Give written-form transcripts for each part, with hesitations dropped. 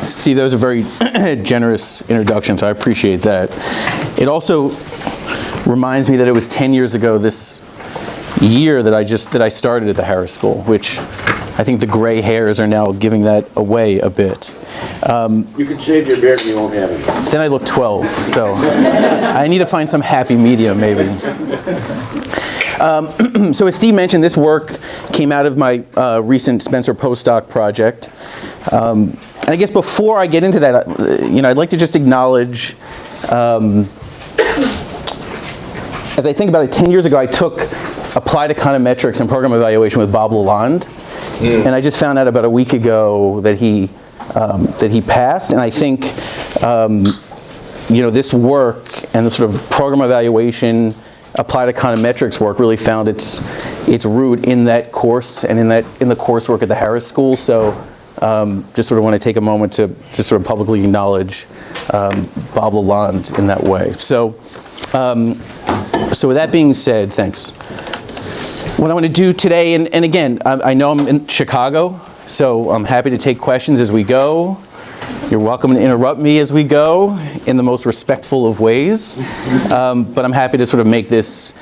Steve, that was a very generous introduction, so I appreciate that. It also reminds me that it was 10 years ago this year that I started at the Harris School, which I think the gray hairs are now giving that away a bit. You can shave your beard and you won't have it. Then I look 12, so I need to find some happy medium, maybe. So as Steve mentioned, this work came out of my recent Spencer postdoc project. And I guess before I get into that, I'd like to just acknowledge, as I think about it, 10 years ago I took applied econometrics and program evaluation with Bob Lalonde. And I just found out about a week ago that he passed. And I think this work and the sort of program evaluation, applied econometrics work really found its root in that course and in the coursework at the Harris School. So just sort of want to take a moment to just sort of publicly acknowledge Bob Lalonde in that way. So with that being said, thanks. What I want to do today, and again, I know I'm in Chicago, so I'm happy to take questions as we go. You're welcome to interrupt me as we go in the most respectful of ways, but I'm happy to sort of make this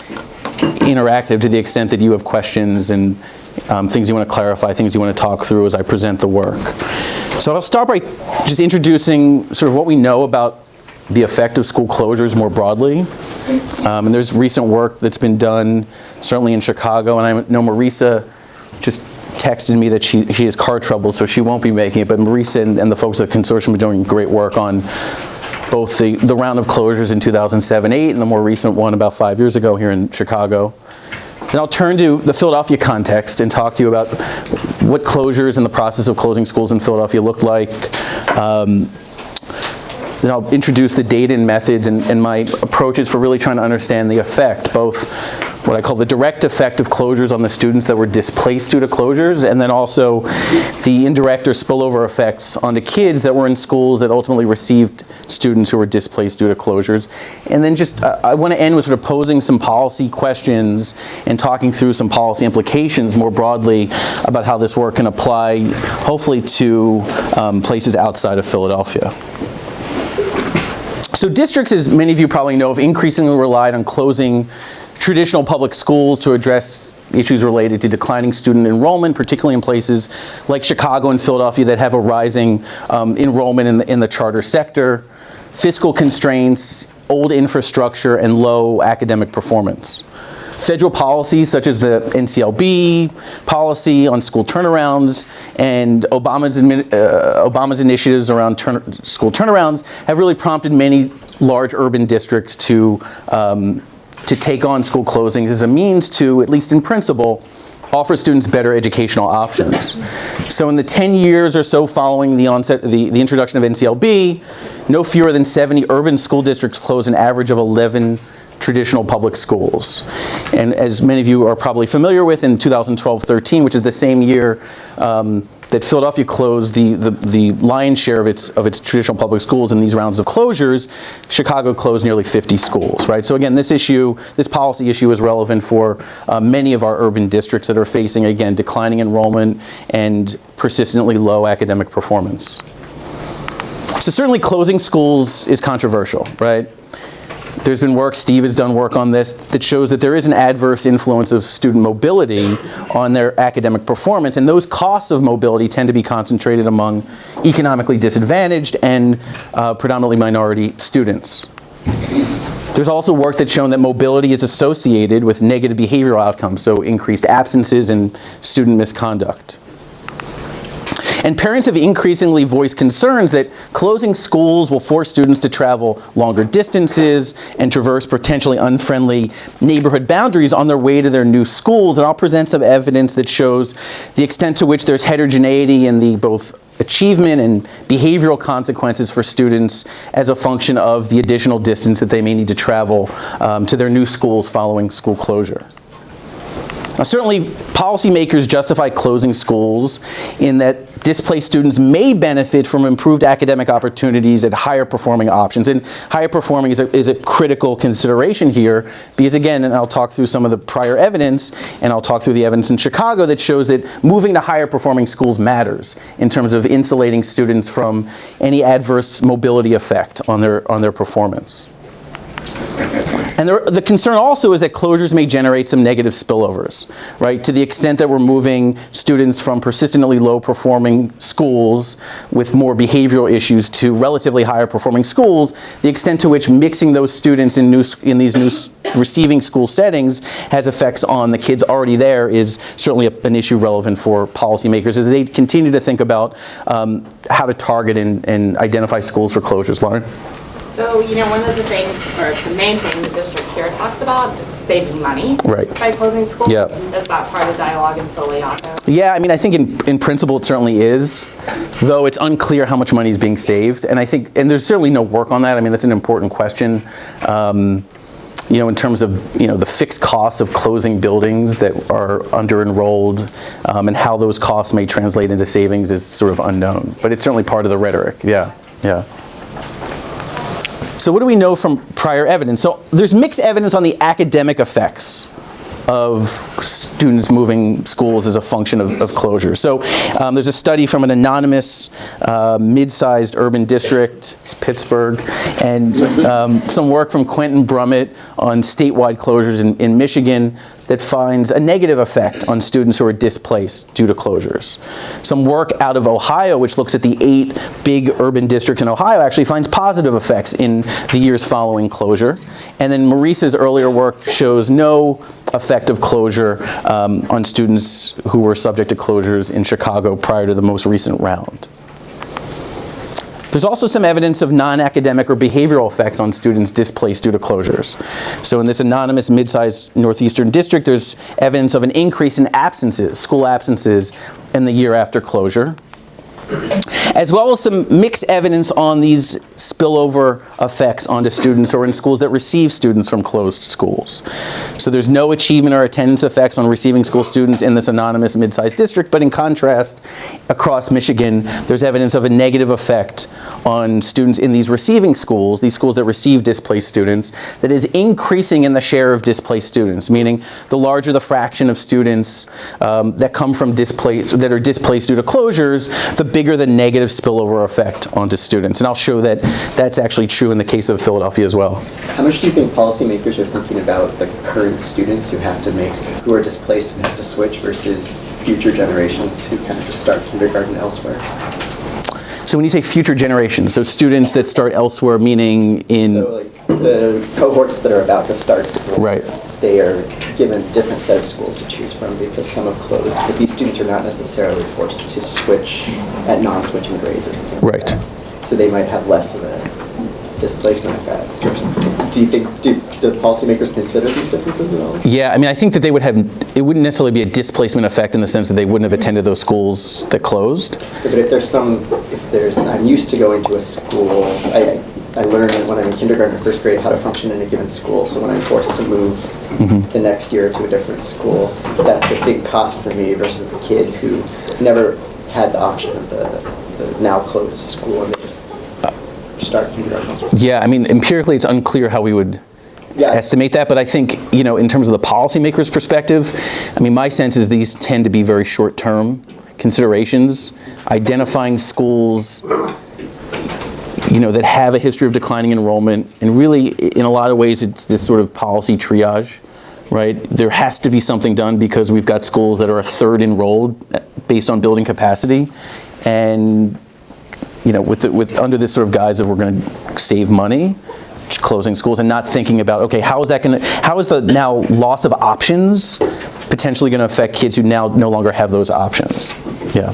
interactive to the extent that you have questions and things you want to clarify, things you want to talk through as I present the work. So I'll start by just introducing sort of what we know about the effect of school closures more broadly. And there's recent work that's been done, certainly in Chicago, and I know Marisa just texted me that she has car trouble, so she won't be making it, but Marisa and the folks at the consortium are doing great work on both the round of closures in 2007-08 and the more recent one about 5 years ago here in Chicago. Then I'll turn to the Philadelphia context and talk to you about what closures and the process of closing schools in Philadelphia looked like. Then I'll introduce the data and methods and my approaches for really trying to understand the effect, both what I call the direct effect of closures on the students that were displaced due to closures, and then also the indirect or spillover effects onto kids that were in schools that ultimately received students who were displaced due to closures. And then just, I want to end with sort of posing some policy questions and talking through some policy implications more broadly about how this work can apply, hopefully, to places outside of Philadelphia. So districts, as many of you probably know, have increasingly relied on closing traditional public schools to address issues related to declining student enrollment, particularly in places like Chicago and Philadelphia that have a rising enrollment in the charter sector, fiscal constraints, old infrastructure, and low academic performance. Federal policies such as the NCLB policy on school turnarounds and Obama's initiatives around school turnarounds have really prompted many large urban districts to take on school closings as a means to, at least in principle, offer students better educational options. So in the 10 years or so following the introduction of NCLB, no fewer than 70 urban school districts closed an average of 11 traditional public schools. And as many of you are probably familiar with, in 2012-13, which is the same year that Philadelphia closed the lion's share of its traditional public schools in these rounds of closures, Chicago closed nearly 50 schools, right? So again, this policy issue is relevant for many of our urban districts that are facing, again, declining enrollment and persistently low academic performance. So certainly closing schools is controversial, right? There's been work, Steve has done work on this, that shows that there is an adverse influence of student mobility on their academic performance, and those costs of mobility tend to be concentrated among economically disadvantaged and predominantly minority students. There's also work that's shown that mobility is associated with negative behavioral outcomes, so increased absences and student misconduct. And parents have increasingly voiced concerns that closing schools will force students to travel longer distances and traverse potentially unfriendly neighborhood boundaries on their way to their new schools. And I'll present some evidence that shows the extent to which there's heterogeneity in the both achievement and behavioral consequences for students as a function of the additional distance that they may need to travel to their new schools following school closure. Now, certainly, policymakers justify closing schools in that displaced students may benefit from improved academic opportunities at higher performing options. And higher performing is a critical consideration here because, again, and I'll talk through some of the prior evidence, and I'll talk through the evidence in Chicago that shows that moving to higher performing schools matters in terms of insulating students from any adverse mobility effect on their performance. And the concern also is that closures may generate some negative spillovers, right? To the extent that we're moving students from persistently low-performing schools with more behavioral issues to relatively higher-performing schools, the extent to which mixing those students in these new receiving school settings has effects on the kids already there is certainly an issue relevant for policymakers as they continue to think about how to target and identify schools for closures. Lauren? So, one of the things, or the main thing the district here talks about is saving money by closing schools. Yeah. Is that part of the dialogue in Philly also? Yeah, I mean, I think in principle it certainly is, though it's unclear how much money is being saved. And I think, and there's certainly no work on that. I mean, that's an important question. In terms of, the fixed costs of closing buildings that are under-enrolled and how those costs may translate into savings is sort of unknown. But it's certainly part of the rhetoric, yeah. So what do we know from prior evidence? So there's mixed evidence on the academic effects of students moving schools as a function of closure. So there's a study from an anonymous mid-sized urban district, it's Pittsburgh, and some work from Quentin Brummett on statewide closures in Michigan that finds a negative effect on students who are displaced due to closures. Some work out of Ohio, which looks at the 8 big urban districts in Ohio, actually finds positive effects in the years following closure. And then Maurice's earlier work shows no effect of closure on students who were subject to closures in Chicago prior to the most recent round. There's also some evidence of non-academic or behavioral effects on students displaced due to closures. So in this anonymous mid-sized northeastern district, there's evidence of an increase in absences, school absences, in the year after closure, as well as some mixed evidence on these spillover effects onto students who are in schools that receive students from closed schools. So there's no achievement or attendance effects on receiving school students in this anonymous mid-sized district, but in contrast, across Michigan, there's evidence of a negative effect on students in these receiving schools, these schools that receive displaced students, that is increasing in the share of displaced students, meaning the larger the fraction of students that come from that are displaced due to closures, the bigger the negative spillover effect onto students. And I'll show that that's actually true in the case of Philadelphia as well. How much do you think policymakers are thinking about the current students who are displaced and have to switch versus future generations who kind of just start kindergarten elsewhere? So when you say future generations, so students that start elsewhere, meaning in... So like the cohorts that are about to start school, right. They are given a different set of schools to choose from because some have closed, but these students are not necessarily forced to switch at non-switching grades or something like that. So they might have less of a displacement effect. Do you think, do policymakers consider these differences at all? Yeah, I mean, I think that it wouldn't necessarily be a displacement effect in the sense that they wouldn't have attended those schools that closed. Yeah, but I'm used to going to a school, I learned when I'm in kindergarten or first grade how to function in a given school, so when I'm forced to move the next year to a different school, that's a big cost for me versus the kid who never had the option of the now closed school and they just start kindergarten. Yeah, I mean, empirically it's unclear how we would estimate that, but I think, in terms of the policymaker's perspective, I mean, my sense is these tend to be very short-term considerations, identifying schools that have a history of declining enrollment, and really, in a lot of ways, it's this sort of policy triage, right? There has to be something done because we've got schools that are a third enrolled based on building capacity, and under this sort of guise of we're going to save money, closing schools, and not thinking about, okay, how is the now loss of options potentially going to affect kids who now no longer have those options? Yeah.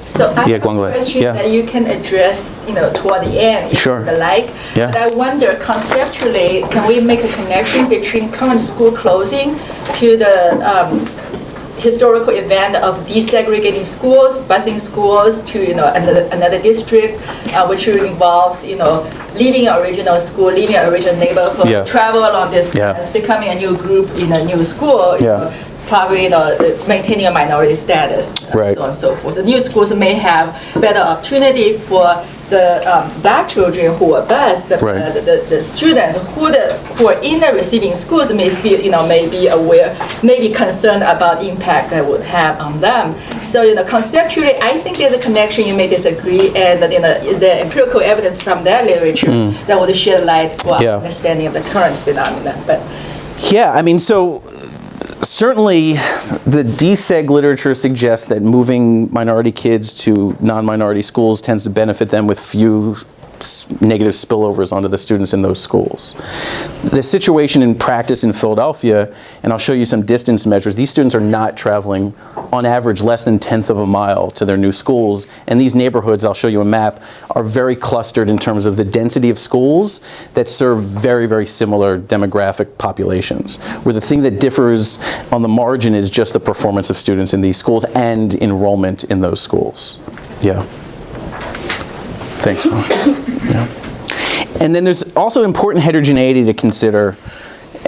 So I have a question that you can address, toward the end, if sure. you like. Yeah. But I wonder, conceptually, can we make a connection between current school closing to the historical event of desegregating schools, busing schools to another district, which involves leaving an original school, leaving an original neighborhood, travel along distance, becoming a new group in a new school. probably maintaining a minority status, Right. so on and so forth. The new schools may have better opportunity for the black children who are best, Right. the students who are in the receiving schools may feel, may be aware, may be concerned about impact that would have on them. So, conceptually, I think there's a connection. You may disagree, and is there empirical evidence from that literature that would shed light for our understanding of the current phenomenon? But yeah, I mean, so certainly the deseg literature suggests that moving minority kids to non-minority schools tends to benefit them with few negative spillovers onto the students in those schools. The situation in practice in Philadelphia, and I'll show you some distance measures, these students are not traveling on average less than 1/10 of a mile to their new schools, and these neighborhoods, I'll show you a map, are very clustered in terms of the density of schools that serve very, very similar demographic populations, where the thing that differs on the margin is just the performance of students in these schools and enrollment in those schools. Yeah. Thanks, Mom. Yeah. And then there's also important heterogeneity to consider.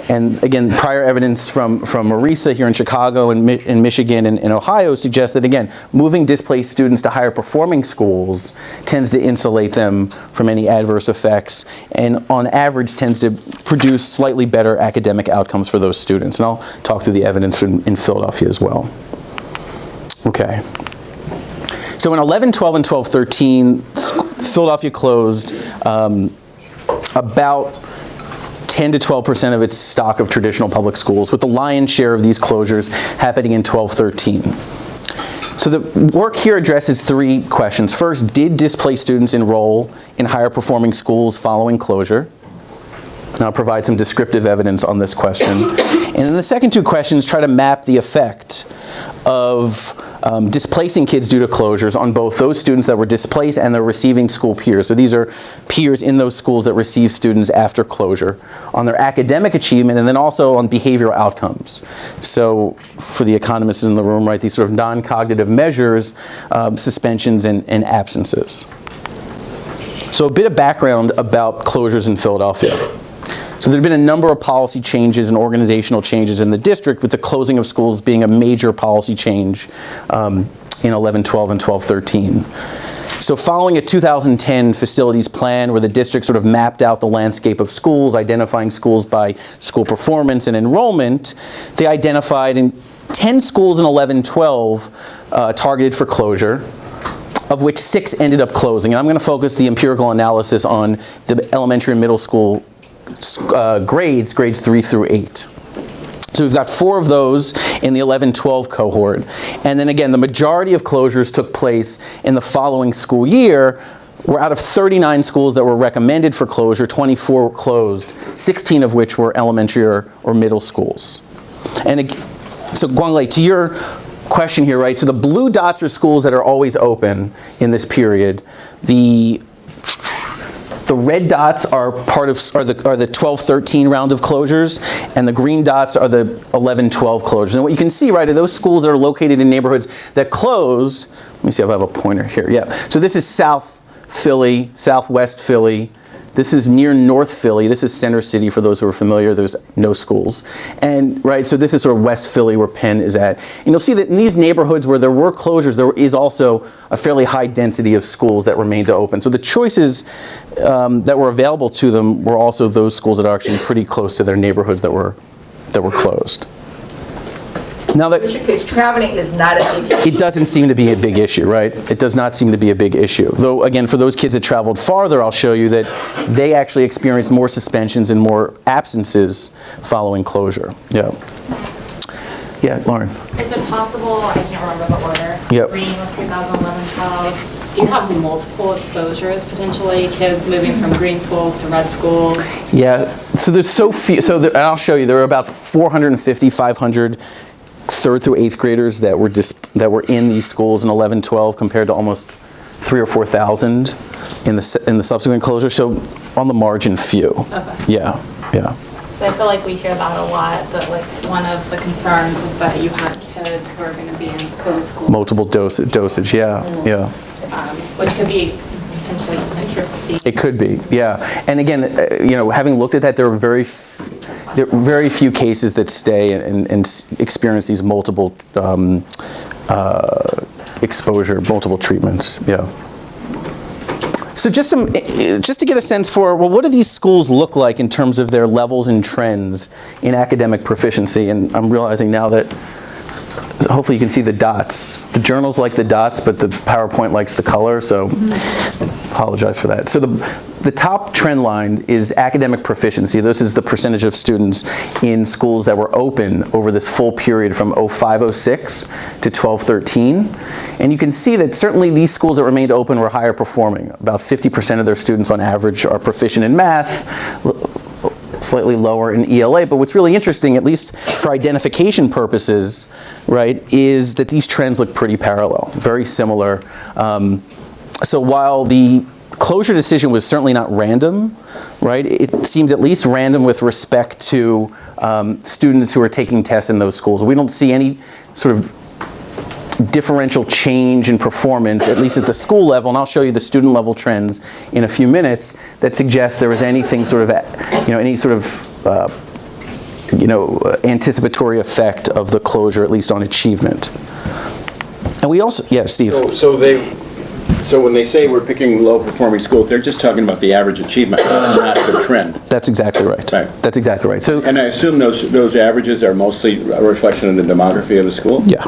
And again, prior evidence from Marisa here in Chicago and in Michigan and in Ohio suggests that, again, moving displaced students to higher performing schools tends to insulate them from any adverse effects and on average tends to produce slightly better academic outcomes for those students. And I'll talk through the evidence in Philadelphia as well. Okay. So in 11-12 and 12-13, Philadelphia closed about 10 to 12% of its stock of traditional public schools, with the lion's share of these closures happening in 12-13. So the work here addresses three questions. First, did displaced students enroll in higher performing schools following closure? And I'll provide some descriptive evidence on this question. And then the second two questions try to map the effect of displacing kids due to closures on both those students that were displaced and their receiving school peers. So these are peers in those schools that receive students after closure, on their academic achievement, and then also on behavioral outcomes. So for the economists in the room, right, these sort of non-cognitive measures, suspensions and absences. So a bit of background about closures in Philadelphia. So there have been a number of policy changes and organizational changes in the district, with the closing of schools being a major policy change in 11-12 and 12-13. So following a 2010 facilities plan where the district sort of mapped out the landscape of schools, identifying schools by school performance and enrollment, they identified 10 schools in 11-12 targeted for closure, of which 6 ended up closing. And I'm going to focus the empirical analysis on the elementary and middle school grades 3 through 8. So we've got 4 of those in the 11-12 cohort. And then again, the majority of closures took place in the following school year, where out of 39 schools that were recommended for closure, 24 closed, 16 of which were elementary or middle schools. And so Guanglei, to your question here, right? So the blue dots are schools that are always open in this period. The red dots are the 12-13 round of closures, and the green dots are the 11-12 closures. And what you can see, right, are those schools that are located in neighborhoods that closed. Let me see if I have a pointer here. Yeah. So this is South Philly, Southwest Philly. This is near North Philly. This is Center City, for those who are familiar. There's no schools. And, right, so this is sort of West Philly, where Penn is at. And you'll see that in these neighborhoods where there were closures, there is also a fairly high density of schools that remained open. So the choices that were available to them were also those schools that are actually pretty close to their neighborhoods that were closed. Now that, in which case, traveling is not a big issue. it doesn't seem to be a big issue, right? It does not seem to be a big issue. Though, again, for those kids that traveled farther, I'll show you that they actually experienced more suspensions and more absences following closure. Yeah. Yeah, Lauren. Is it possible, I can't remember the order. Yep. Green was 2011-12. Do you have multiple exposures, potentially, kids moving from green schools to red schools? Yeah, so there's so few, and I'll show you, there were about 450, 500 3rd through 8th graders that were in these schools in 11-12 compared to almost 3,000 or 4,000 in the subsequent closure. So on the margin, few. Okay. Yeah. So I feel like we hear that a lot, that like one of the concerns is that you have kids who are going to be in closed schools. Multiple dosage, yeah. Which could be potentially interesting. It could be, yeah. And again, having looked at that, there were very there are very few cases that stay and experience these multiple exposure, multiple treatments. Yeah. So just to get a sense for, well, what do these schools look like in terms of their levels and trends in academic proficiency? And I'm realizing now that hopefully you can see the dots. The journals like the dots, but the PowerPoint likes the color, so apologize for that. So the top trend line is academic proficiency. This is the percentage of students in schools that were open over this full period from 05-06 to 12-13. And you can see that certainly these schools that remained open were higher performing. About 50% of their students on average are proficient in math, slightly lower in ELA, but what's really interesting, at least for identification purposes, right, is that these trends look pretty parallel, very similar. So while the closure decision was certainly not random, right, it seems at least random with respect to students who are taking tests in those schools. We don't see any sort of differential change in performance, at least at the school level, and I'll show you the student level trends in a few minutes, that suggest there was anything sort of, any sort of, anticipatory effect of the closure, at least on achievement. And we also, yeah, Steve. So when they say we're picking low-performing schools, they're just talking about the average achievement, not the trend. That's exactly right. Right. That's exactly right. So, and I assume those averages are mostly a reflection of the demography of the school? Yeah.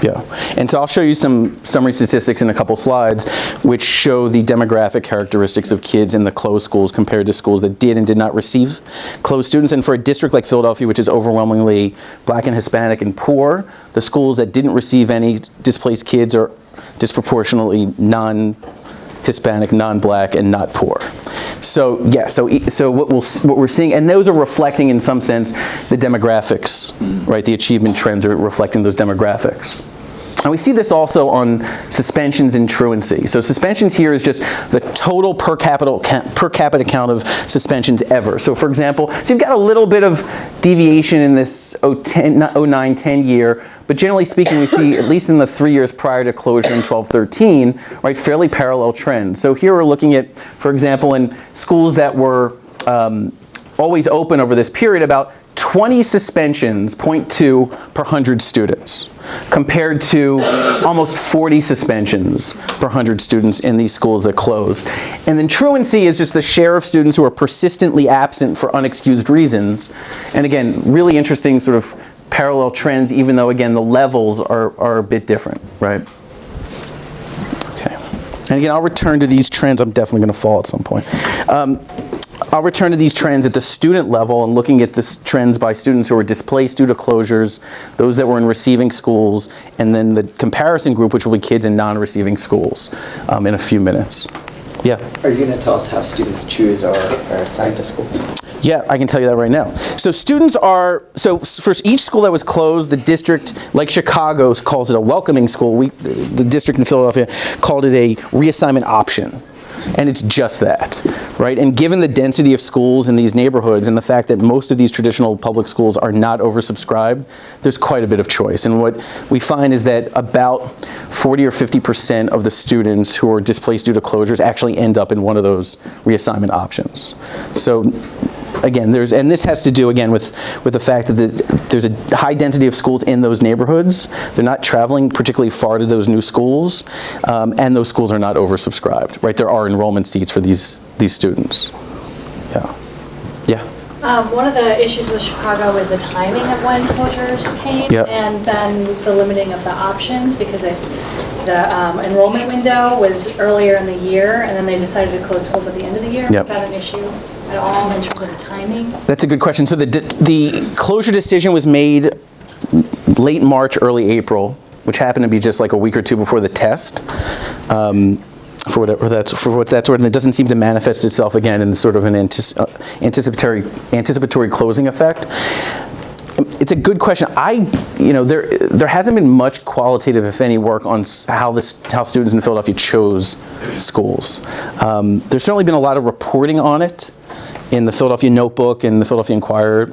Yeah, and so I'll show you some summary statistics in a couple slides which show the demographic characteristics of kids in the closed schools compared to schools that did and did not receive closed students. And for a district like Philadelphia, which is overwhelmingly Black and Hispanic and poor, the schools that didn't receive any displaced kids are disproportionately non-Hispanic, non-Black, and not poor. So yeah, so what we're seeing, and those are reflecting in some sense the demographics, right? The achievement trends are reflecting those demographics. And we see this also on suspensions and truancy. So suspensions here is just the total per capita count of suspensions ever. So for example, so you've got a little bit of deviation in this 09-10 year, but generally speaking, we see, at least in the 3 years prior to closure in 12-13, right, fairly parallel trends. So here we're looking at, for example, in schools that were always open over this period, about 20 suspensions, 0.2 per 100 students, compared to almost 40 suspensions per 100 students in these schools that closed. And then truancy is just the share of students who are persistently absent for unexcused reasons. And again, really interesting sort of parallel trends, even though, again, the levels are a bit different, right? Okay. And again, I'll return to these trends. I'm definitely going to fall at some point. I'll return to these trends at the student level and looking at the trends by students who were displaced due to closures, those that were in receiving schools, and then the comparison group, which will be kids in non-receiving schools, in a few minutes. Yeah? Are you going to tell us how students choose or are assigned to schools? Yeah, I can tell you that right now. So students are, so for each school that was closed, the district, like Chicago, calls it a welcoming school. The district in Philadelphia called it a reassignment option. And it's just that, right? And given the density of schools in these neighborhoods and the fact that most of these traditional public schools are not oversubscribed, there's quite a bit of choice. And what we find is that about 40 or 50% of the students who are displaced due to closures actually end up in one of those reassignment options. So again, and this has to do, again, with the fact that there's a high density of schools in those neighborhoods. They're not traveling particularly far to those new schools, and those schools are not oversubscribed, right? There are enrollment seats for these students. Yeah. Yeah. One of the issues with Chicago was the timing of when closures came, Yep. and then the limiting of the options, because the enrollment window was earlier in the year, and then they decided to close schools at the end of the year. Yep. Is that an issue at all in terms of the timing? That's a good question. So the closure decision was made late March, early April, which happened to be just like a week or two before the test. For what that's worth, and it doesn't seem to manifest itself again in sort of an anticipatory closing effect. It's a good question. There hasn't been much qualitative, if any, work on how students in Philadelphia chose schools. There's certainly been a lot of reporting on it in the Philadelphia Notebook and the Philadelphia Inquirer.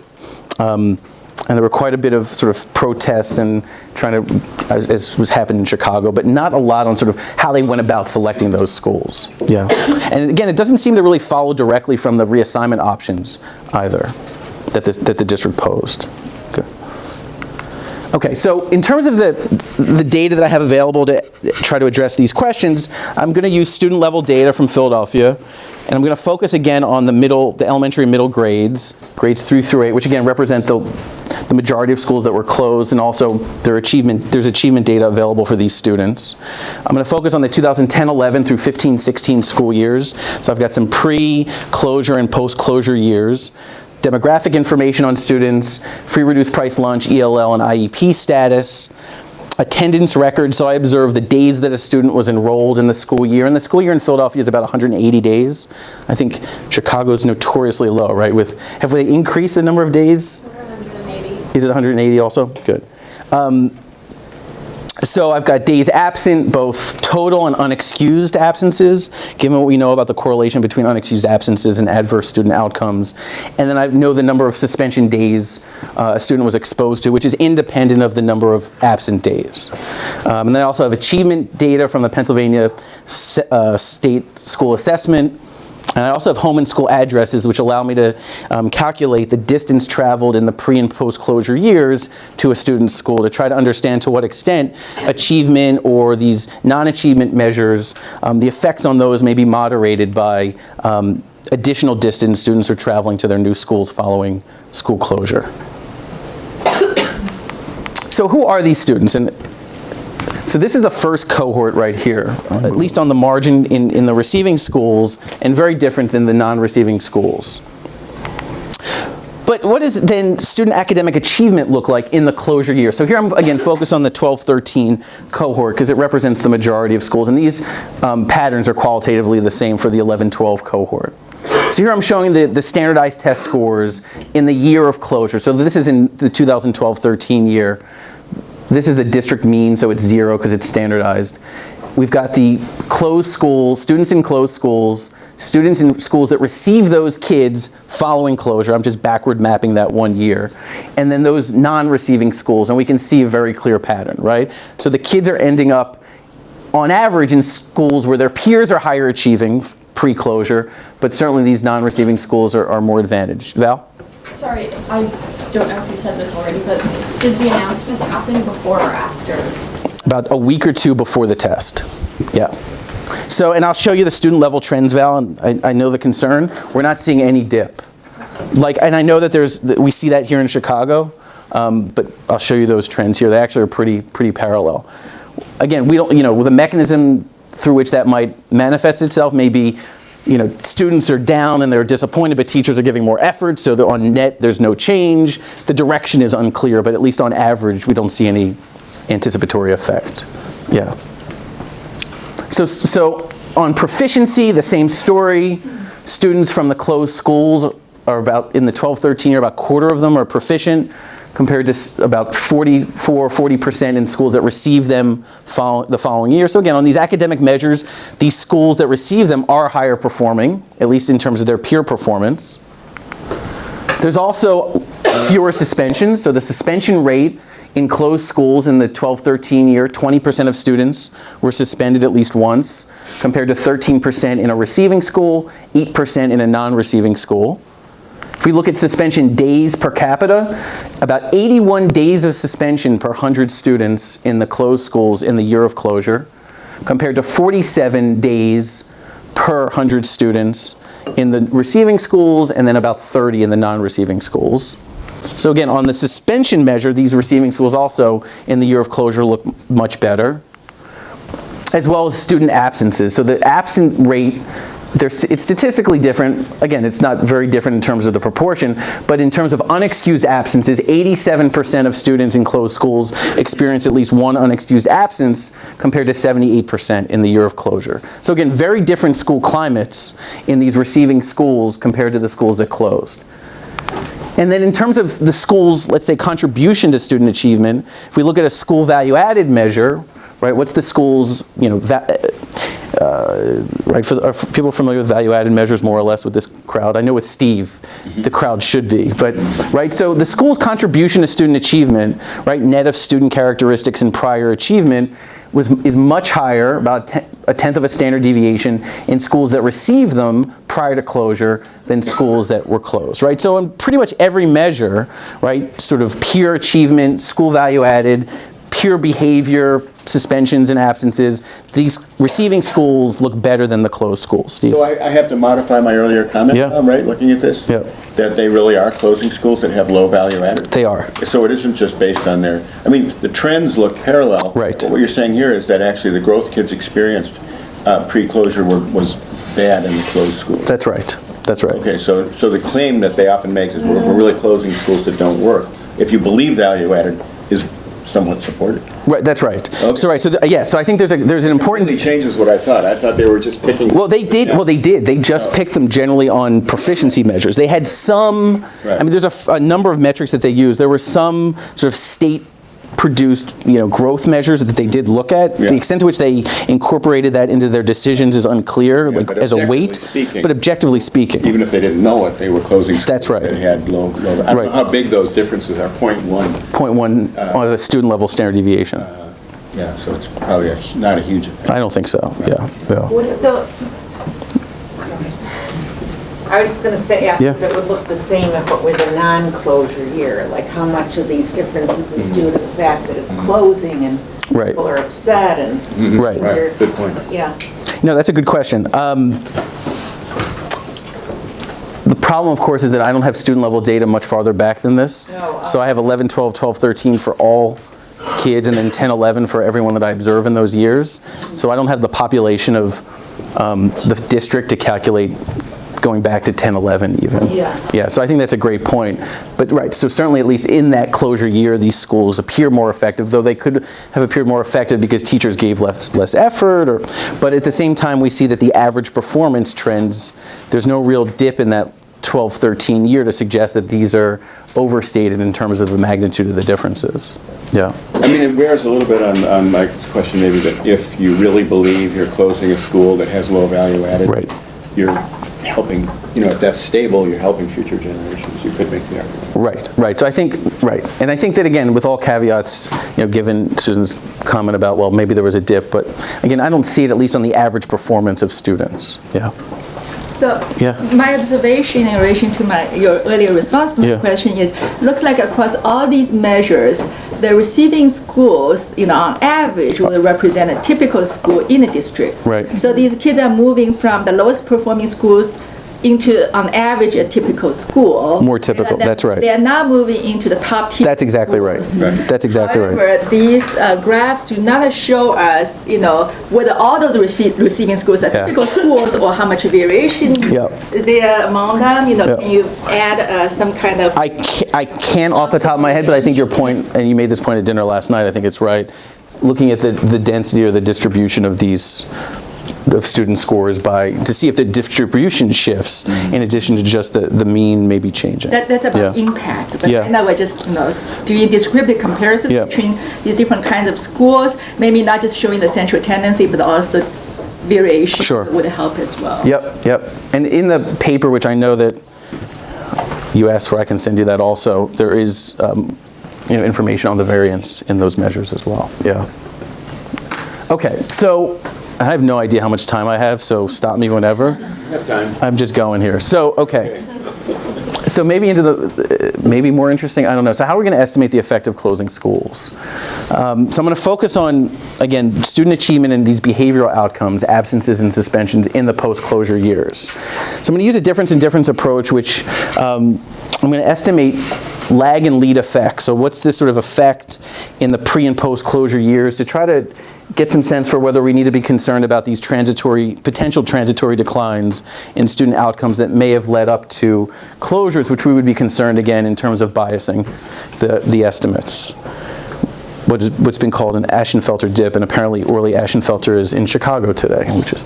And there were quite a bit of sort of protests and trying to, as was happening in Chicago, but not a lot on sort of how they went about selecting those schools. Yeah. And again, it doesn't seem to really follow directly from the reassignment options either. that the district posed. Okay, so in terms of the data that I have available to try to address these questions, I'm going to use student level data from Philadelphia, and I'm going to focus again on the elementary and middle grades 3 through 8, which again represent the majority of schools that were closed, and also there's achievement data available for these students. I'm going to focus on the 2010-11 through 15-16 school years. So I've got some pre-closure and post-closure years. Demographic information on students, free reduced price lunch, ELL, and IEP status, attendance records. So I observed the days that a student was enrolled in the school year. And the school year in Philadelphia is about 180 days. I think Chicago is notoriously low, right? Have they increased the number of days? 180. Is it 180 also? Good. So I've got days absent, both total and unexcused absences, given what we know about the correlation between unexcused absences and adverse student outcomes. And then I know the number of suspension days a student was exposed to, which is independent of the number of absent days. And then I also have achievement data from the Pennsylvania State School Assessment. And I also have home and school addresses, which allow me to calculate the distance traveled in the pre- and post-closure years to a student's school to try to understand to what extent achievement or these non-achievement measures, the effects on those may be moderated by additional distance students are traveling to their new schools following school closure. So who are these students? And so this is the first cohort right here, at least on the margin in the receiving schools, and very different than the non-receiving schools. But what does then student academic achievement look like in the closure year? So here I'm again focused on the 12-13 cohort because it represents the majority of schools, and these patterns are qualitatively the same for the 11-12 cohort. So here I'm showing the standardized test scores in the year of closure. So this is in the 2012-13 year. This is the district mean, so it's 0 because it's standardized. We've got the closed schools, students in closed schools, students in schools that receive those kids following closure. I'm just backward mapping that 1 year. And then those non-receiving schools, and we can see a very clear pattern, right? So the kids are ending up, on average, in schools where their peers are higher achieving pre-closure, but certainly these non-receiving schools are more advantaged. Val? Sorry, I don't know if you said this already, but did the announcement happen before or after? About a week or two before the test. Yeah. So, and I'll show you the student level trends, Val, and I know the concern. We're not seeing any dip. And I know that we see that here in Chicago, but I'll show you those trends here. They actually are pretty parallel. Again, we don't, the mechanism through which that might manifest itself may be, students are down and they're disappointed, but teachers are giving more effort, so on net there's no change. The direction is unclear, but at least on average we don't see any anticipatory effect. Yeah. So on proficiency, the same story. Students from the closed schools are about, in the 12-13 year, about a quarter of them are proficient, compared to about 40% in schools that receive them the following year. So again, on these academic measures, these schools that receive them are higher performing, at least in terms of their peer performance. There's also fewer suspensions. So the suspension rate in closed schools in the 12-13 year, 20% of students were suspended at least once, compared to 13% in a receiving school, 8% in a non-receiving school. If we look at suspension days per capita, about 81 days of suspension per 100 students in the closed schools in the year of closure, compared to 47 days per 100 students in the receiving schools, and then about 30 in the non-receiving schools. So again, on the suspension measure, these receiving schools also in the year of closure look much better, as well as student absences. So the absent rate, it's statistically different. Again, it's not very different in terms of the proportion, but in terms of unexcused absences, 87% of students in closed schools experience at least one unexcused absence, compared to 78% in the year of closure. So again, very different school climates in these receiving schools compared to the schools that closed. And then in terms of the school's, let's say, contribution to student achievement, if we look at a school value-added measure, right, what's the school's, right, for people familiar with value-added measures more or less with this crowd. I know with Steve, the crowd should be, but, right? So the school's contribution to student achievement, right, net of student characteristics and prior achievement, is much higher, about a tenth of a standard deviation, in schools that received them prior to closure than schools that were closed, right? So in pretty much every measure, right, sort of peer achievement, school value added, pure behavior, suspensions and absences, these receiving schools look better than the closed schools. Steve? So I have to modify my earlier comment, Yeah. right, looking at this? Yeah. That they really are closing schools that have low value added? They are. So it isn't just based on their, I mean, the trends look parallel. Right. But what you're saying here is that actually the growth kids experienced pre-closure was bad in the closed schools. That's right. That's right. Okay, so the claim that they often make is we're really closing schools that don't work. If you believe value added is somewhat supported. Right, that's right. Okay. So right, so so I think there's an important. It really changes what I thought. I thought they were just picking. Well, they did. Well, they did. They just picked them generally on proficiency measures. They had some. Right. I mean, there's a number of metrics that they use. There were some sort of state-produced, growth measures that they did look at. Yeah. The extent to which they incorporated that into their decisions is unclear, Yeah, like but as a weight. objectively speaking- But objectively speaking, Even if they didn't know it, they were closing schools That's right. that had low. I don't Right. know how big those differences are. 0.1. 0.1 on a student-level standard deviation. Yeah, so it's probably not a huge effect. I don't think so. Yeah. Well, so, I was just going to say, ask Yeah. if it would look the same if it was a non-closure year, like how much of these differences is due to the fact that it's closing and Right. people are upset and... Right. is there- Good point. Yeah. No, that's a good question. The problem, of course, is that I don't have student-level data much farther back than this. No, So I have 11, 12, 12, 13 for all kids, and then 10, 11 for everyone that I observe in those years. So I don't have the population of the district to calculate going back to 10, 11 even. Yeah. Yeah, so I think that's a great point. But right, so certainly at least in that closure year, these schools appear more effective, though they could have appeared more effective because teachers gave less effort. But at the same time, we see that the average performance trends, there's no real dip in that 12, 13 year to suggest that these are overstated in terms of the magnitude of the differences. Yeah. I mean, it bears a little bit on Mike's question, maybe, that if you really believe you're closing a school that has low value added, Right. you're helping, if that's stable, you're helping future generations. You could make the argument. Right. So I think, right. And I think that, again, with all caveats, given Susan's comment about, well, maybe there was a dip, but again, I don't see it at least on the average performance of students. Yeah. So Yeah. my observation in relation to your earlier response to my Yeah. question is, looks like across all these measures, the receiving schools, on average, will represent a typical school in the district. Right. So these kids are moving from the lowest performing schools into, on average, a typical school. More typical, And that's right. They are not moving into the top tier. That's exactly right. schools. Right. That's exactly right. However, these graphs do not show us, whether all those receiving schools are Yeah. typical schools or how much variation Yep. is there among them. Yep. Can you add some kind of? I can't off the top of my head, but I think your point, and you made this point at dinner last night, I think it's right. Looking at the density or the distribution of these of student scores to see if the distribution shifts in addition to just the mean maybe changing. That's about Yeah. impact. But Yeah. right now we're just doing descriptive comparisons Yeah. between the different kinds of schools. Maybe not just showing the central tendency, but also variation Sure. would help as well. Yep. And in the paper, which I know that you asked for, I can send you that also, there is information on the variance in those measures as well. Yeah. Okay, so I have no idea how much time I have, so stop me whenever. You have time. I'm just going here. So, okay. So maybe maybe more interesting, I don't know. So how are we going to estimate the effect of closing schools? So I'm going to focus on, again, student achievement and these behavioral outcomes, absences and suspensions in the post-closure years. So I'm going to use a difference in difference approach, which I'm going to estimate lag and lead effects. So what's this sort of effect in the pre and post-closure years to try to get some sense for whether we need to be concerned about these potential transitory declines in student outcomes that may have led up to closures, which we would be concerned again in terms of biasing the estimates. What's been called an Ashenfelter dip, and apparently Orly Ashenfelter is in Chicago today, which is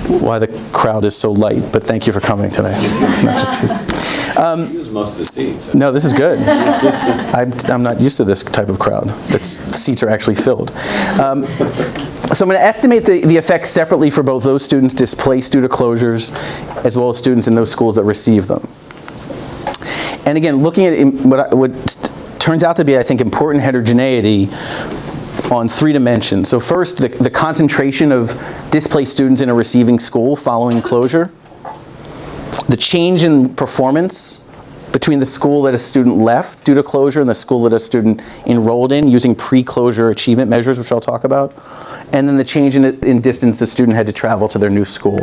why the crowd is so light, but thank you for coming today. Use most of the seats. No, this is good. I'm not used to this type of crowd. The seats are actually filled. So I'm going to estimate the effects separately for both those students displaced due to closures as well as students in those schools that receive them. And again, looking at what turns out to be, I think, important heterogeneity on 3 dimensions. So first, the concentration of displaced students in a receiving school following closure, the change in performance between the school that a student left due to closure and the school that a student enrolled in using pre-closure achievement measures, which I'll talk about, and then the change in distance the student had to travel to their new school.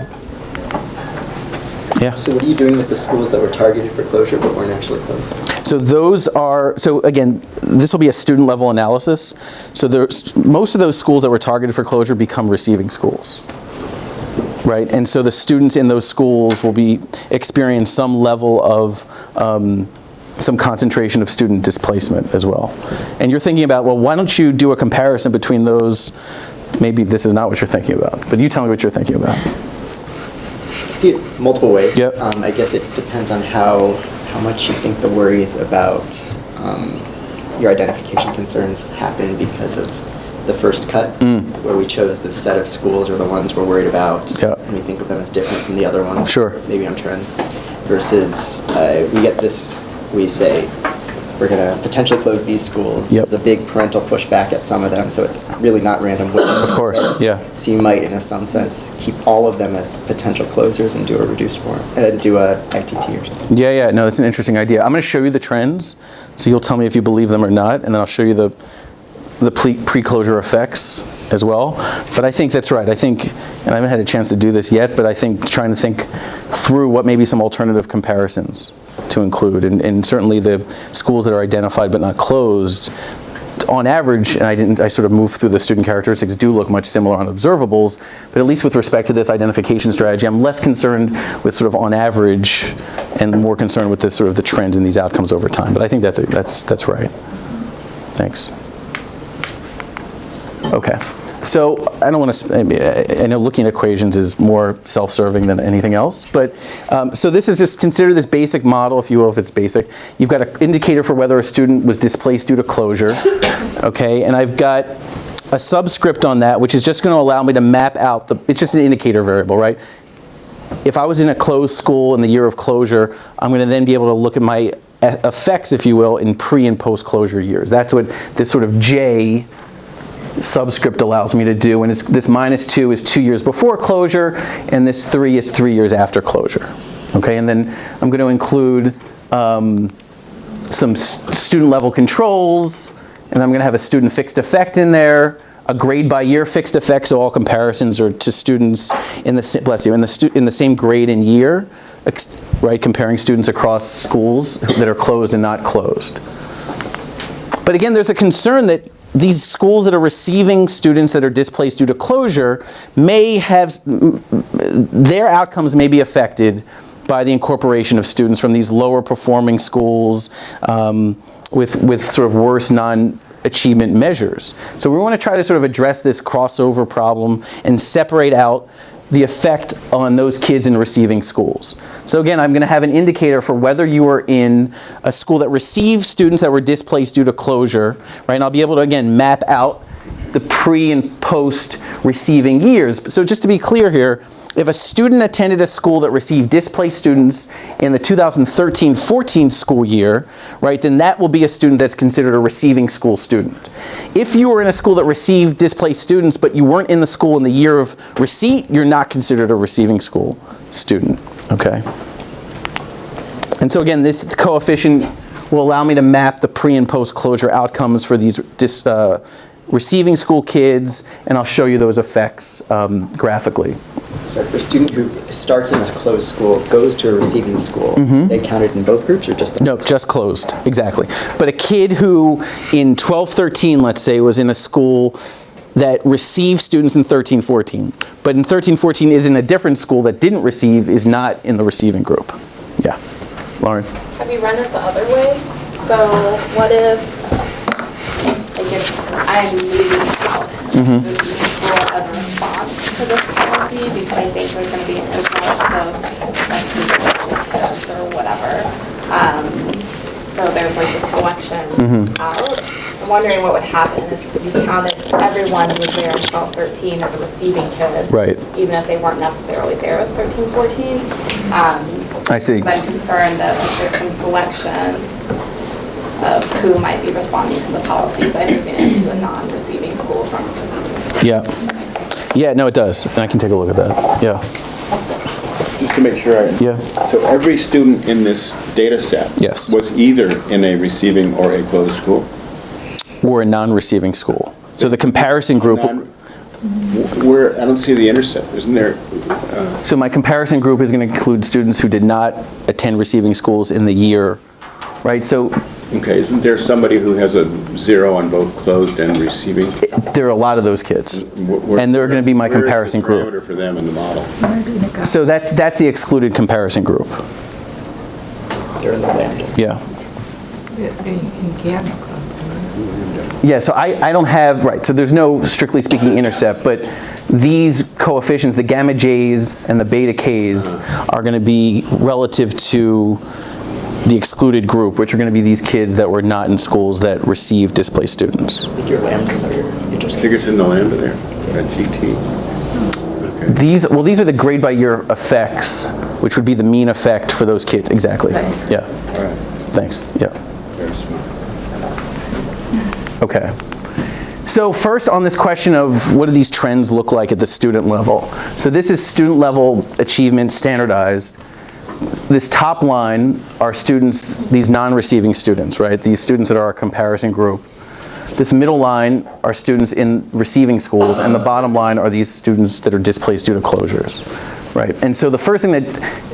Yeah. So what are you doing with the schools that were targeted for closure but weren't actually closed? So those are, so again, this will be a student level analysis. So most of those schools that were targeted for closure become receiving schools. Right, and so the students in those schools will experience some level of some concentration of student displacement as well. And you're thinking about, well, why don't you do a comparison between those? Maybe this is not what you're thinking about, but you tell me what you're thinking about. You can see it multiple ways. Yep. I guess it depends on how much you think the worries about your identification concerns happen because of the first cut, where we chose this set of schools are the ones we're worried about, and we think of them as different from the other ones, Sure. maybe on trends, versus we get this, we say, we're going to potentially close these schools. Yep. There's a big parental pushback at some of them, so it's really not random. Of course, yeah. So you might, in some sense, keep all of them as potential closers and do a reduced form, do a ITT or something. Yeah, no, that's an interesting idea. I'm going to show you the trends, so you'll tell me if you believe them or not, and then I'll show you the pre-closure effects as well. But I think that's right. I think, and I haven't had a chance to do this yet, but I think trying to think through what may be some alternative comparisons to include, and certainly the schools that are identified but not closed, on average, and I sort of moved through the student characteristics, do look much similar on observables, but at least with respect to this identification strategy, I'm less concerned with sort of on average and more concerned with this sort of the trend in these outcomes over time. But I think that's right. Thanks. Okay, so I don't want to, I know looking at equations is more self-serving than anything else, but so this is just, consider this basic model, if you will, if it's basic. You've got an indicator for whether a student was displaced due to closure, okay, and I've got a subscript on that, which is just going to allow me to map out, it's just an indicator variable, right? If I was in a closed school in the year of closure, I'm going to then be able to look at my effects, if you will, in pre- and post-closure years. That's what this sort of J subscript allows me to do, and it's, this -2 is 2 years before closure, and this 3 is 3 years after closure. Okay, and then I'm going to include some student level controls, and I'm going to have a student fixed effect in there, a grade by year fixed effect, so all comparisons are to students in the, bless you, in the same grade and year, right, comparing students across schools that are closed and not closed. But again, there's a concern that these schools that are receiving students that are displaced due to closure may have, their outcomes may be affected by the incorporation of students from these lower performing schools with sort of worse non-achievement measures. So we want to try to sort of address this crossover problem and separate out the effect on those kids in receiving schools. So again, I'm going to have an indicator for whether you are in a school that receives students that were displaced due to closure, right? And I'll be able to, again, map out the pre and post receiving years. So just to be clear here, if a student attended a school that received displaced students in the 2013-14 school year, right, then that will be a student that's considered a receiving school student. If you were in a school that received displaced students, but you weren't in the school in the year of receipt, you're not considered a receiving school student, okay? And so again, this coefficient will allow me to map the pre and post closure outcomes for these receiving school kids, and I'll show you those effects graphically. So for a student who starts in a closed school, goes to a receiving school, they counted in both groups or just the... No, just closed, exactly. But a kid who in 12-13, let's say, was in a school that received students in 13-14, but in 13-14 is in a different school that didn't receive, is not in the receiving group. Yeah. Lauren? Have you run it the other way? So what if, like, if I'm moving out of the school as a response to this policy, because I think there's going to be an influx of students or whatever. So so there's like a selection out. I'm wondering what would happen if you counted everyone who was there in 12, 13 as a receiving kid. Right. Even if they weren't necessarily there as 13, 14. I see. I'm concerned that there's some selection of who might be responding to the policy by moving into a non-receiving school from a receiving school. Yeah. Yeah, no, it does. And I can take a look at that. Yeah. Just to make sure Yeah. So every student in this data set Yes. was either in a receiving or a closed school? Or a non-receiving school. So the comparison group, Where, I don't see the intercept, isn't there? so my comparison group is going to include students who did not attend receiving schools in the year, right? So Okay, isn't there somebody who has a 0 on both closed and receiving? there are a lot of those kids. And they're going to be my comparison Where group. is the parameter for them in the model? So that's the excluded comparison group. They're in the lambda. Yeah. Yeah, so I don't have, right, so there's no, strictly speaking, intercept, but these coefficients, the gamma J's and the beta K's, are going to be relative to the excluded group, which are going to be these kids that were not in schools that receive displaced students. I think your lambdas are your I intercepts. think it's in the lambda there, at GT. Okay. These are the grade by year effects, which would be the mean effect for those kids. Exactly. Right. Yeah. All right, Thanks. Yeah. very smart. Okay. So first on this question of what do these trends look like at the student level? So this is student level achievement standardized. This top line are students, these non-receiving students, right? These students that are our comparison group. This middle line are students in receiving schools, and the bottom line are these students that are displaced due to closures, right? And so the first thing that,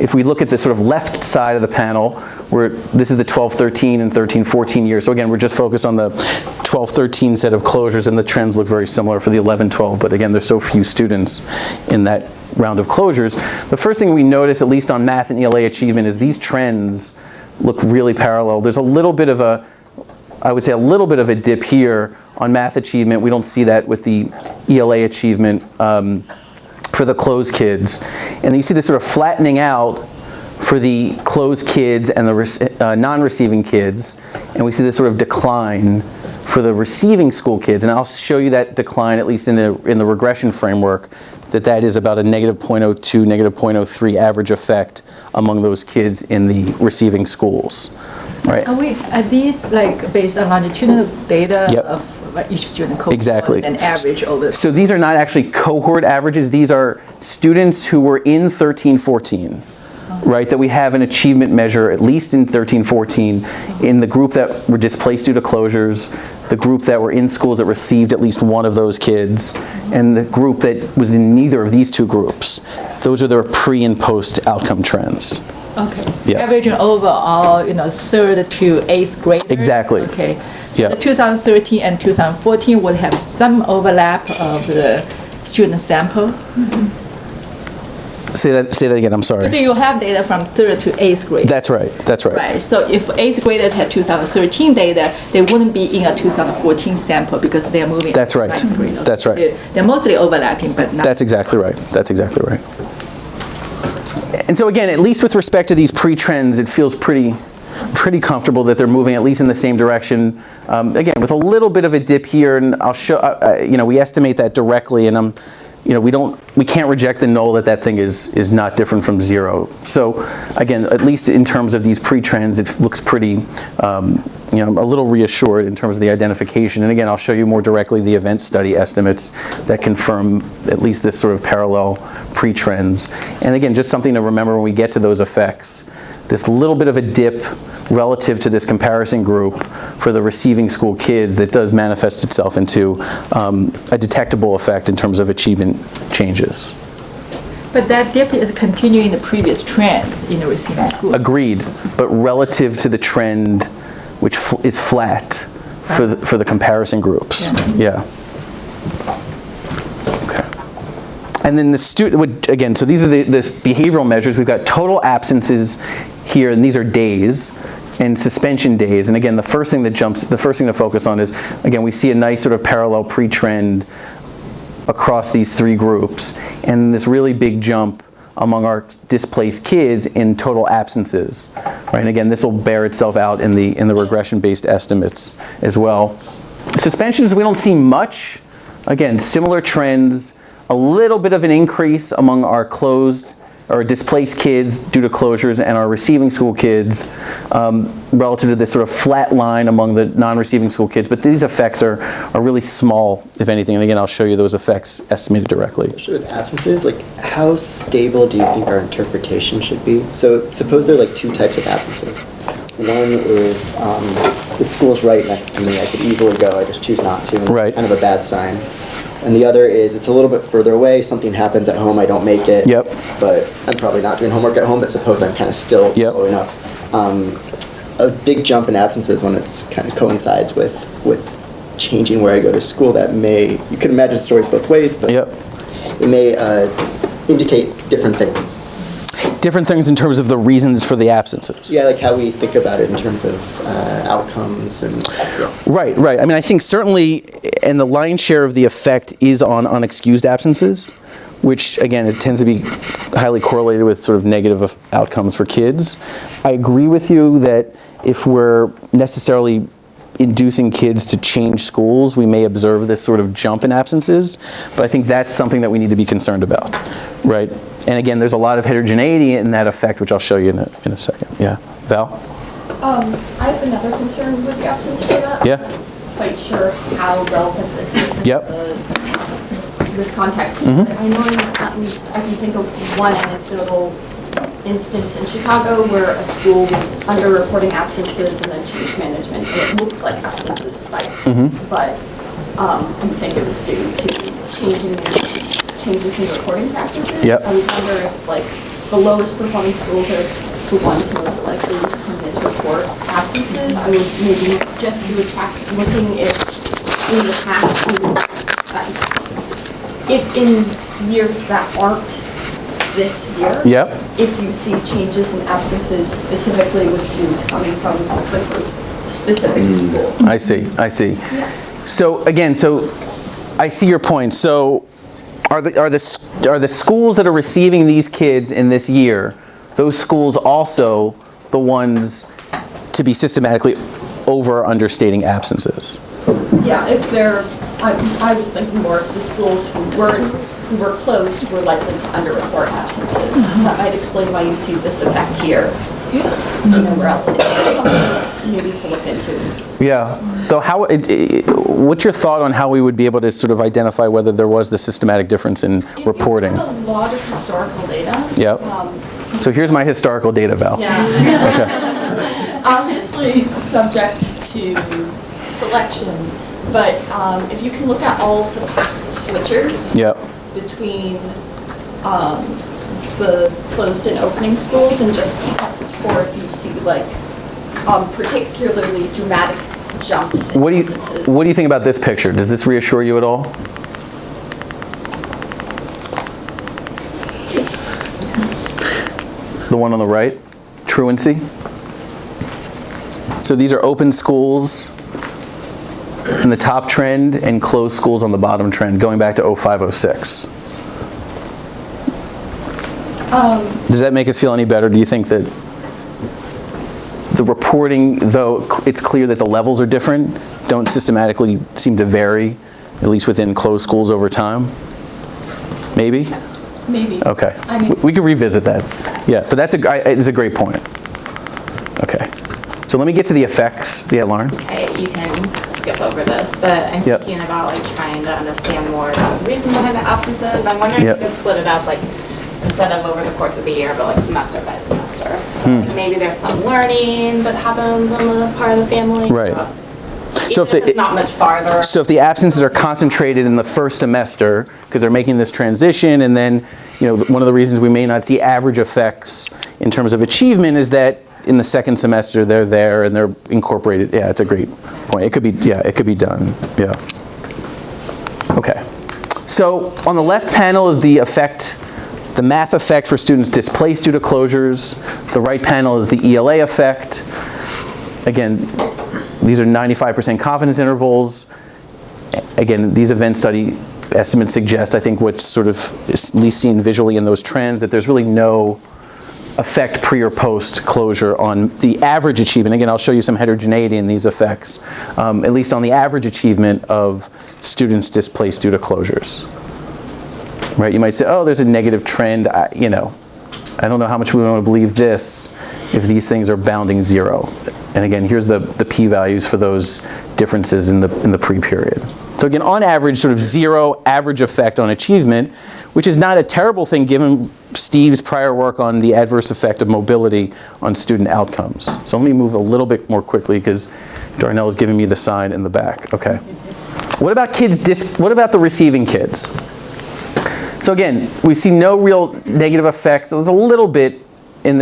if we look at the sort of left side of the panel, where this is the 12-13 and 13-14 years. So again, we're just focused on the 12-13 set of closures, and the trends look very similar for the 11-12, but again, there's so few students in that round of closures. The first thing we notice, at least on math and ELA achievement, is these trends look really parallel. There's a little bit of a, I would say a little bit of a dip here on math achievement. We don't see that with the ELA achievement for the closed kids. And then you see this sort of flattening out for the closed kids and the non-receiving kids. And we see this sort of decline for the receiving school kids. And I'll show you that decline, at least in the regression framework, that is about a -0.02, -0.03 average effect among those kids in the receiving schools. Right. Are these like based on longitudinal data Yep. of each student cohort Exactly. and average over? So these are not actually cohort averages. These are students who were in 13-14, right? That we have an achievement measure, at least in 13-14, in the group that were displaced due to closures, the group that were in schools that received at least one of those kids, and the group that was in neither of these two groups. Those are their pre and post outcome trends. Okay. Yeah. Averaging overall, third to eighth graders. Exactly. Okay. So Yeah. the 2013 and 2014 would have some overlap of the student sample. Say that again, I'm sorry. So you have data from third to eighth grade. That's right, that's right. Right. So if eighth graders had 2013 data, they wouldn't be in a 2014 sample because they are moving. That's to right. ninth grade. Okay. That's right. They're mostly overlapping, but not. That's exactly right. That's exactly right. And so again, at least with respect to these pre-trends, it feels pretty comfortable that they're moving at least in the same direction. Again, with a little bit of a dip here, and I'll show. We estimate that directly, and we can't reject the null that thing is not different from 0. So again, at least in terms of these pre-trends, it looks pretty. A little reassured in terms of the identification. And again, I'll show you more directly the event study estimates that confirm at least this sort of parallel pre-trends. And again, just something to remember when we get to those effects, this little bit of a dip relative to this comparison group for the receiving school kids that does manifest itself into a detectable effect in terms of achievement changes. But that dip is continuing the previous trend in the receiving school. Agreed, but relative to the trend, which is flat for the comparison groups. Yeah. Okay. And then the student, again, so these are the behavioral measures. We've got total absences here, and these are days, and suspension days. And again, the first thing to focus on is, again, we see a nice sort of parallel pre-trend across these three groups, and this really big jump among our displaced kids in total absences, Right, and again, this will bear itself out in the regression-based estimates as well. Suspensions, we don't see much. Again, similar trends, a little bit of an increase among our closed or displaced kids due to closures and our receiving school kids relative to this sort of flat line among the non-receiving school kids. But these effects are really small, if anything. And again, I'll show you those effects estimated directly. Especially with absences, like how stable do you think our interpretation should be? So suppose there are like two types of absences. One is the school's right next to me. I could easily go. I just choose not to. And Right. Kind of a bad sign. And the other is it's a little bit further away. Something happens at home. I don't make it. Yep. But I'm probably not doing homework at home. But suppose I'm kind of still Yep. following up. A big jump in absences when it's kind of coincides with changing where I go to school. That may, you can imagine stories both ways, but Yep. it may indicate different things. Different things in terms of the reasons for the absences. Yeah, like how we think about it in terms of outcomes and. Yeah. Right, right. I mean, I think certainly, and the lion's share of the effect is on unexcused absences, which again, it tends to be highly correlated with sort of negative outcomes for kids. I agree with you that if we're necessarily inducing kids to change schools, we may observe this sort of jump in absences, but I think that's something that we need to be concerned about, right? And again, there's a lot of heterogeneity in that effect, which I'll show you in a second. Yeah, Val? I have another concern with the absence data. Yeah. I'm not quite sure how relevant this is in Yep. this context. Mm-hmm. I know at least I can think of one anecdotal instance in Chicago where a school was underreporting absences and then changed management, and it looks like absences spiked. Mm-hmm. But I think it was due to changes in reporting practices. Yep. I would wonder if like the lowest performing schools are the ones most likely to misreport absences. I would maybe just do a check looking if in the past, if in years that aren't this year, Yep. if you see changes in absences specifically with students coming from like those specific schools. I see. So again, I see your point. So are the schools that are receiving these kids in this year, those schools also the ones to be systematically over or understating absences? Yeah, if they're, I was thinking more of the schools who were closed were likely to underreport absences. That might explain why you see this effect here. And nowhere else. It's just something maybe to look into. Yeah. Though what's your thought on how we would be able to sort of identify whether there was the systematic difference in reporting? There's a lot of historical data. Yep. So here's my historical data, Val. Yeah. Okay. Obviously subject to selection, but if you can look at all of the past switchers Yep. between the closed and opening schools and just test for if you see like particularly dramatic jumps in absences. What do you think about this picture? Does this reassure you at all? The one on the right, truancy. So these are open schools in the top trend and closed schools on the bottom trend, going back to 05-06. Does that make us feel any better? Do you think that the reporting, though it's clear that the levels are different, don't systematically seem to vary, at least within closed schools over time? Maybe? Maybe. Okay. I mean- We could revisit that. Yeah, but it's a great point. Okay. So let me get to the effects. Yeah, Lauren? You can skip over this, but I'm Yep. thinking about like trying to understand more about the reasons behind the absences. I'm wondering Yep. if you could split it up like instead of over the course of the year, but like semester by semester. So Hmm. like, maybe there's some learning that happens on the part of the family. Right. So if if it's not much farther. So if the absences are concentrated in the first semester, because they're making this transition, and then, one of the reasons we may not see average effects in terms of achievement is that in the second semester they're there and they're incorporated. Yeah, it's a great point. It could be done. Yeah. Okay. So on the left panel is the math effect for students displaced due to closures. The right panel is the ELA effect. Again, these are 95% confidence intervals. Again, these event study estimates suggest, I think, what's sort of at least seen visually in those trends, that there's really no effect pre or post closure on the average achievement. Again, I'll show you some heterogeneity in these effects, at least on the average achievement of students displaced due to closures. Right? You might say, oh, there's a negative trend. I don't know how much we want to believe this if these things are bounding 0. And again, here's the p-values for those differences in the pre-period. So again, on average, sort of 0 average effect on achievement, which is not a terrible thing given Steve's prior work on the adverse effect of mobility on student outcomes. So let me move a little bit more quickly because Darnell is giving me the sign in the back. Okay. What about what about the receiving kids? So again, we see no real negative effects. There's a little bit in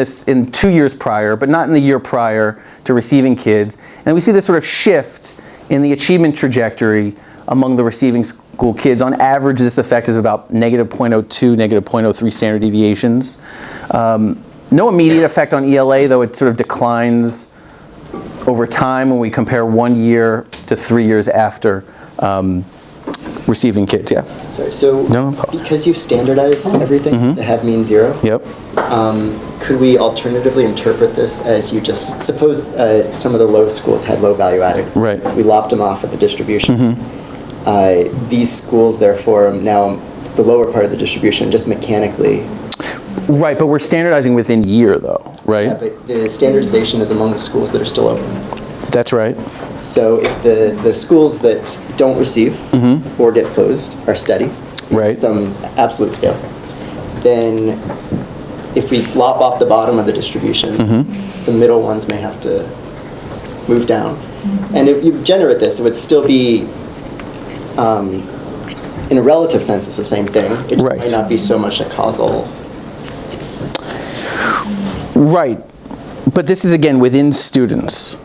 2 years prior, but not in the year prior to receiving kids. And we see this sort of shift in the achievement trajectory among the receiving school kids. On average, this effect is about negative 0.02, negative 0.03 standard deviations. No immediate effect on ELA, though it sort of declines over time when we compare 1 year to 3 years after receiving kids. Yeah. Sorry, so because you've standardized everything to have mean 0, Yep. Could we alternatively interpret this as you just, suppose some of the low schools had low value added. Right. We lopped them off at the distribution. These schools, therefore, now the lower part of the distribution, just mechanically. Right, but we're standardizing within year, though, right? Yeah, but the standardization is among the schools that are still open. That's right. So if the schools that don't receive or get closed are steady, Right. some absolute scale, then if we lop off the bottom of the distribution, the middle ones may have to move down. And if you generate this, it would still be, in a relative sense, it's the same thing. It Right. might not be so much a causal. Right, but this is again within students,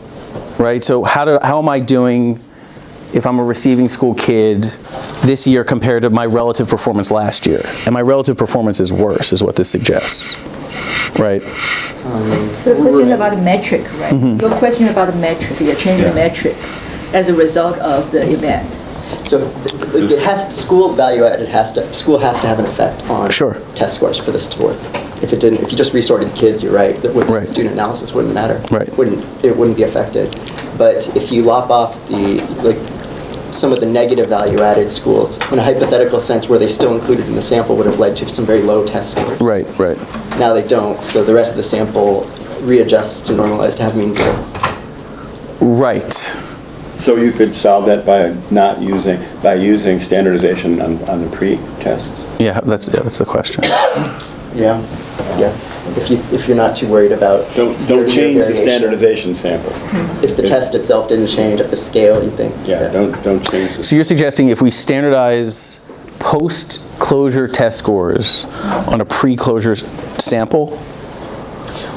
right? So how am I doing if I'm a receiving school kid this year compared to my relative performance last year? And my relative performance is worse, is what this suggests, right? The question about the metric, right? Your question about the metric, you're changing the metric as a result of the event. So it has school value added school has to have an effect on Sure. test scores for this to work. If it didn't, if you just resorted kids, you're right. That Right. student analysis wouldn't matter. Right. It wouldn't be affected. But if you lop off some of the negative value added schools, in a hypothetical sense where they still included in the sample would have led to some very low test scores. Right, right. Now they don't, so the rest of the sample readjusts to normalize to have mean 0. Right. So you could solve that by using standardization on the pre-tests? Yeah, that's the question. Yeah. If you're not too worried about Don't year-to-year change the variation. standardization sample. If the test itself didn't change at the scale, you think. Yeah, don't change the. So you're suggesting if we standardize post-closure test scores on a pre-closure sample,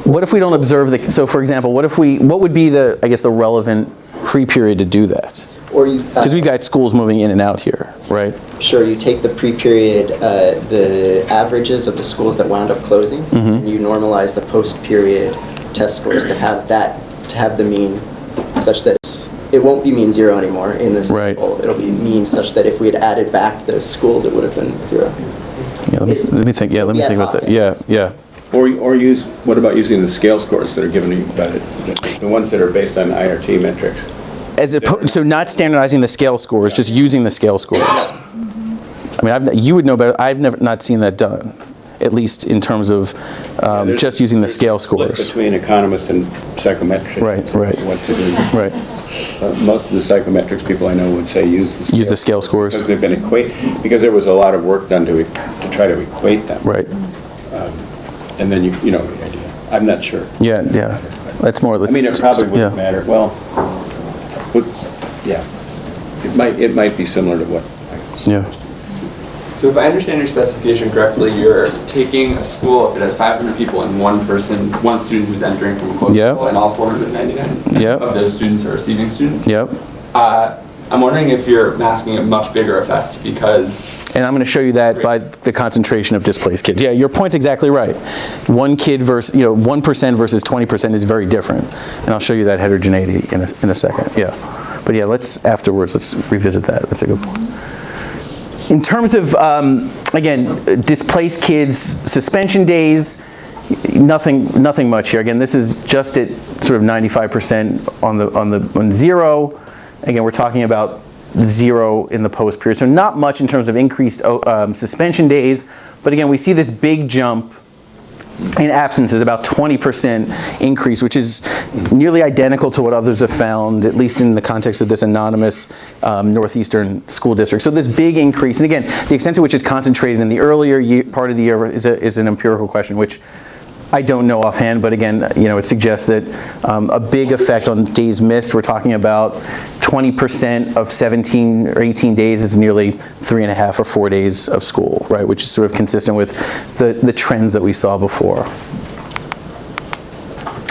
what if we don't observe so for example, what would be the relevant pre-period to do that? Or you. Because we've got schools moving in and out here, right? Sure, you take the pre-period, the averages of the schools that wound up closing, and you normalize the post-period test scores to have the mean such that it won't be mean 0 anymore in this sample. It'll be mean such that if we had added back those schools, it would have been 0. Yeah, let me think. Yeah, let me think about that. Yeah. Or what about using the scale scores that are given to you by the ones that are based on IRT metrics? So not standardizing the scale scores, just using the scale scores. I mean, you would know better. I've not seen that done, at least in terms of just using the scale scores. Between economists and psychometrics. Right. What to do. Right. Most of the psychometrics people I know would say use the scale scores. Because they've been because there was a lot of work done to try to equate them. Right. And then you know the idea. I'm not sure. Yeah. That's more. I mean, it probably wouldn't matter. Well, yeah. It might be similar to what. Yeah. So if I understand your specification correctly, you're taking a school if it has 500 people and one student who's entering from a closed school, and all 499 of those students are receiving students. Yep. I'm wondering if you're masking a much bigger effect because. And I'm going to show you that by the concentration of displaced kids. Yeah, your point's exactly right. 1 kid versus 1% versus 20% is very different, and I'll show you that heterogeneity in a second. Yeah, but yeah, let's revisit that. That's a good point. In terms of again, displaced kids, suspension days, Nothing much here. Again, this is just at sort of 95% on zero. Again, we're talking about 0 in the post period. So not much in terms of increased suspension days. But again, we see this big jump in absences, about 20% increase, which is nearly identical to what others have found, at least in the context of this anonymous Northeastern school district. So this big increase, and again, the extent to which it's concentrated in the earlier part of the year is an empirical question, which I don't know offhand, but again, it suggests that a big effect on days missed. We're talking about 20% of 17 or 18 days is nearly 3.5 or 4 days of school, right? Which is sort of consistent with the trends that we saw before.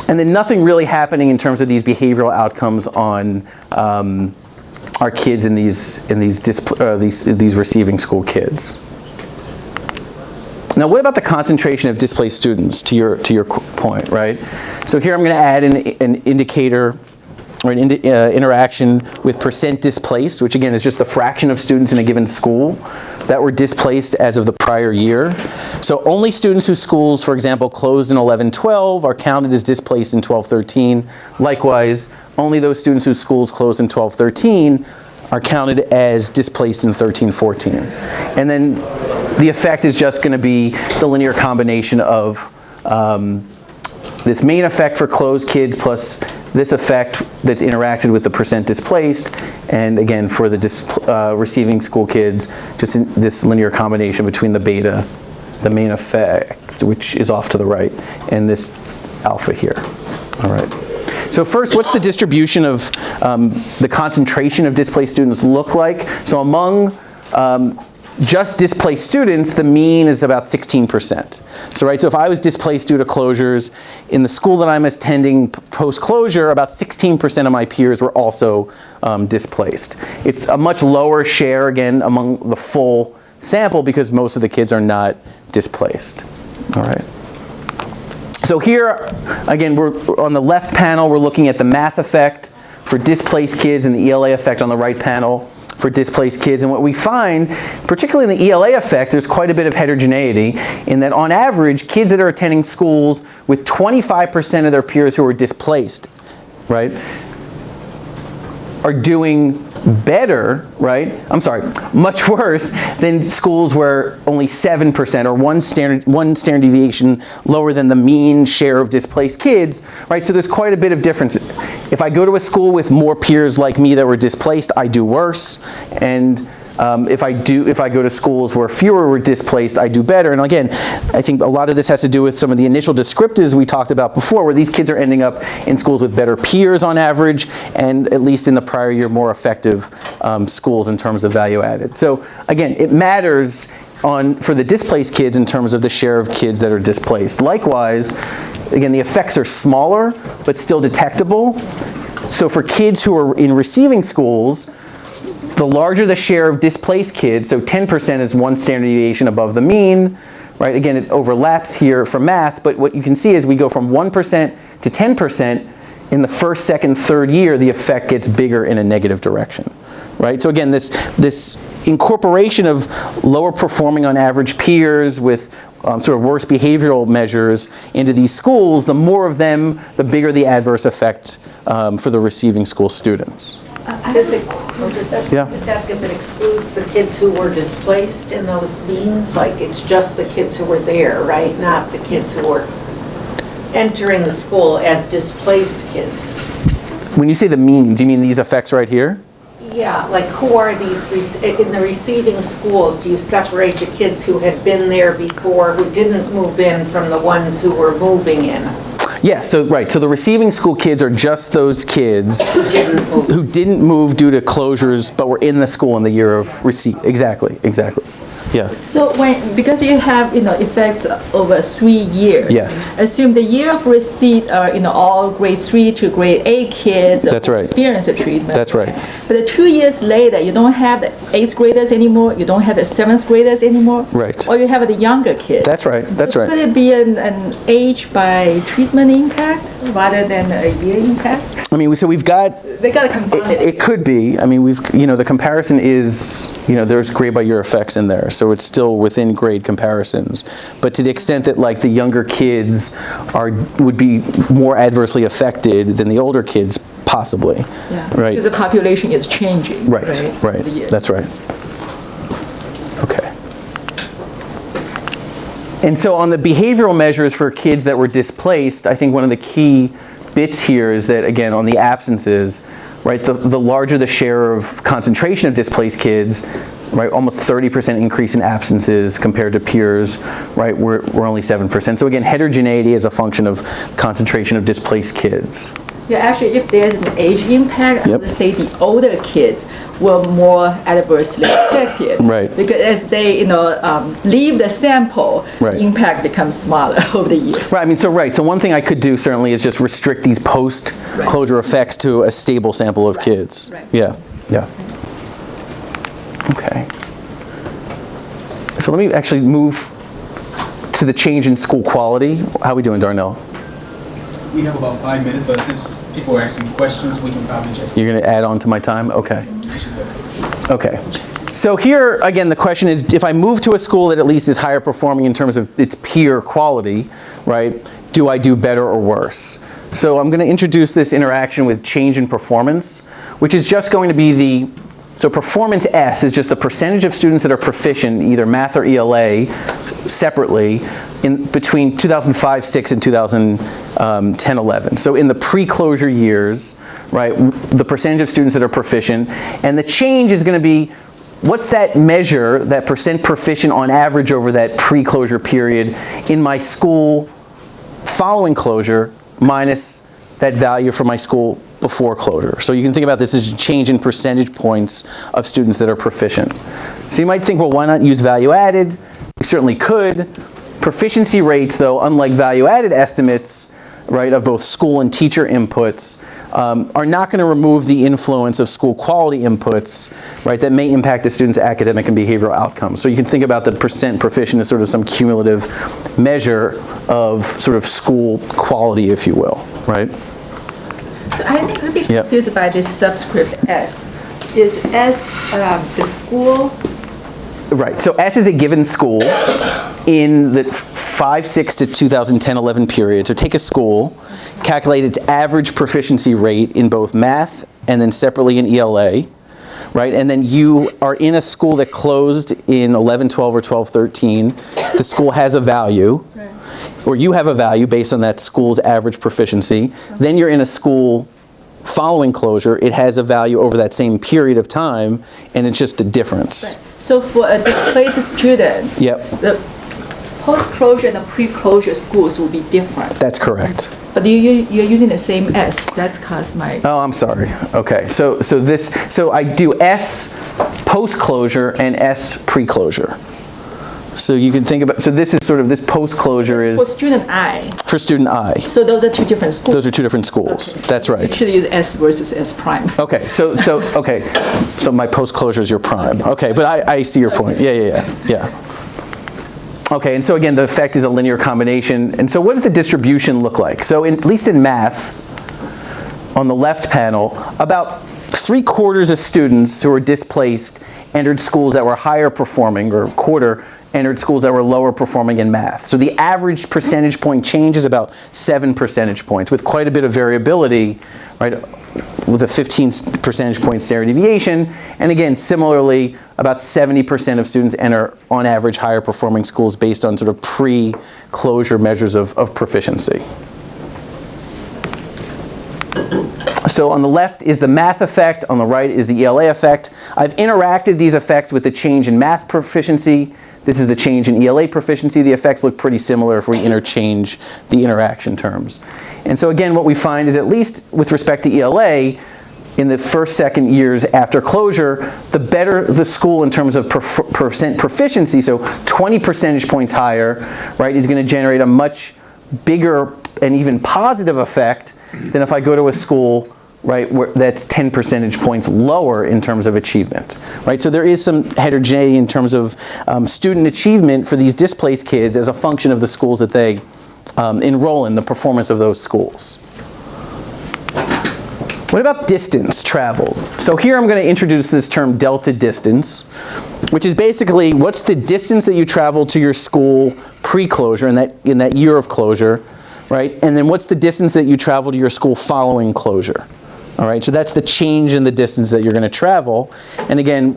And then nothing really happening in terms of these behavioral outcomes on our kids in these receiving school kids. Now, what about the concentration of displaced students, to your point, right? So here I'm going to add an indicator or an interaction with percent displaced, which again is just the fraction of students in a given school that were displaced as of the prior year. So only students whose schools, for example, closed in 11-12 are counted as displaced in 12-13. Likewise, only those students whose schools closed in 12-13 are counted as displaced in 13-14. And then the effect is just going to be the linear combination of this main effect for closed kids plus this effect that's interacted with the percent displaced, and again for the receiving school kids, just this linear combination between the beta, the main effect, which is off to the right, and this alpha here. All right. So first, what's the distribution of the concentration of displaced students look like? So among just displaced students, the mean is about 16%. So if I was displaced due to closures, in the school that I'm attending post-closure, about 16% of my peers were also displaced. It's a much lower share, again, among the full sample because most of the kids are not displaced. All right. So here, again, we're on the left panel, we're looking at the math effect for displaced kids and the ELA effect on the right panel for displaced kids. And what we find, particularly in the ELA effect, there's quite a bit of heterogeneity in that on average, kids that are attending schools with 25% of their peers who are displaced, right, are doing better, right? I'm sorry, much worse than schools where only 7% or one standard deviation lower than the mean share of displaced kids, right? So there's quite a bit of difference. If I go to a school with more peers like me that were displaced, I do worse. And if I go to schools where fewer were displaced, I do better. And again, I think a lot of this has to do with some of the initial descriptives we talked about before, where these kids are ending up in schools with better peers on average, and at least in the prior year, more effective schools in terms of value added. So again, it matters for the displaced kids in terms of the share of kids that are displaced. Likewise, again, the effects are smaller, but still detectable. So for kids who are in receiving schools, the larger the share of displaced kids, so 10% is one standard deviation above the mean, right? Again, it overlaps here for math, but what you can see is we go from 1% to 10%. In the first, second, third year, the effect gets bigger in a negative direction, right? So again, this incorporation of lower performing on average peers with sort of worse behavioral measures into these schools, the more of them, the bigger the adverse effect for the receiving school students. Just ask if it excludes the kids who were displaced in those means, like it's just the kids who were there, right? Not the kids who were entering the school as displaced kids. When you say the means, do you mean these effects right here? Yeah, like who are these, in the receiving schools, do you separate the kids who had been there before, who didn't move in, from the ones who were moving in? Yeah, so the receiving school kids are just those kids who didn't move due to closures but were in the school in the year of receipt. Exactly. Yeah. So because you have effects over 3 years. Yes. Assume the year of receipt are all grade 3 to grade 8 kids. That's right. Experience the treatment. That's right. But 2 years later, you don't have the 8th graders anymore. You don't have the 7th graders anymore. Right. Or you have the younger kids. That's right. That's right. Could it be an age by treatment impact rather than a year impact? I mean, so we've got. They got to confound it. It could be. I mean, the comparison is, there's grade by year effects in there. so it's still within grade comparisons. But to the extent that like the younger kids would be more adversely affected than the older kids, possibly. Yeah. Right. Because the population is changing. Right. over the years. That's right. Okay. And so on the behavioral measures for kids that were displaced, I think one of the key bits here is that, again, on the absences, right, the larger the share of concentration of displaced kids, right, almost 30% increase in absences compared to peers, right, we're only 7%. So again, heterogeneity is a function of concentration of displaced kids. Yeah, actually, if there's an age impact, I Yep. would say the older kids were more adversely affected. Right. Because as they, leave the sample, Right. the impact becomes smaller over the years. Right, I mean, so one thing I could do certainly is just restrict these post-closure effects to a stable sample of kids. Right. Yeah, yeah. Okay. So let me actually move to the change in school quality. How are we doing, Darnell? We have about 5 minutes, but since people are asking questions, we can probably just... You're going to add on to my time? Okay. we should go. Okay. So here, again, the question is, if I move to a school that at least is higher performing in terms of its peer quality, right, do I do better or worse? So I'm going to introduce this interaction with change in performance, which is just going to be so performance S is just the percentage of students that are proficient, either math or ELA, separately, in between 2005-06 and 2010-11. So in the pre-closure years, right, the percentage of students that are proficient, and the change is going to be, what's that measure, that percent proficient on average over that pre-closure period in my school following closure minus that value for my school before closure. So you can think about this as a change in percentage points of students that are proficient. So you might think, well, why not use value added? We certainly could. Proficiency rates, though, unlike value added estimates, right, of both school and teacher inputs, are not going to remove the influence of school quality inputs, right, that may impact a student's academic and behavioral outcomes. So you can think about the percent proficient as sort of some cumulative measure of sort of school quality, if you will, right? So I'm a bit confused by this subscript S. Is S the school? Right, so S is a given school in the 5-6 to 2010-11 period. So take a school, calculate its average proficiency rate in both math and then separately in ELA, right? And then you are in a school that closed in 11-12 or 12-13. The school has a value, or you have a value based on that school's average proficiency. Then you're in a school following closure, it has a value over that same period of time, and it's just the difference. Right. So for a displaced students, the post-closure and the pre-closure schools will be different. That's correct. But you're using the same S. That's caused my... Oh, I'm sorry. Okay, so I do S post-closure and S pre-closure. So you can think about, so this is sort of, this post-closure is... For student I. For student I. So those are two different schools. Those are two different schools. Okay, so that's right. You should use S versus S prime. Okay, so my post-closure is your prime. Okay, but I see your point. Yeah. Okay, and so again, the effect is a linear combination. And so what does the distribution look like? So at least in math, on the left panel, about 3/4 of students who were displaced entered schools that were higher performing, or quarter entered schools that were lower performing in math. So the average percentage point change is about 7 percentage points, with quite a bit of variability, right, with a 15 percentage point standard deviation. And again, similarly, about 70% of students enter, on average, higher performing schools based on sort of pre-closure measures of proficiency. So on the left is the math effect, on the right is the ELA effect. I've interacted these effects with the change in math proficiency. This is the change in ELA proficiency. The effects look pretty similar if we interchange the interaction terms. And so again, what we find is, at least with respect to ELA, in the first, second years after closure, the better the school in terms of percent proficiency, so 20 percentage points higher, right, is going to generate a much bigger and even positive effect than if I go to a school, right, that's 10 percentage points lower in terms of achievement, right? So there is some heterogeneity in terms of student achievement for these displaced kids as a function of the schools that they enroll in, the performance of those schools. What about distance traveled? So here I'm going to introduce this term delta distance, which is basically what's the distance that you travel to your school pre-closure, in that year of closure, right? And then what's the distance that you travel to your school following closure? All right, so that's the change in the distance that you're going to travel. And again,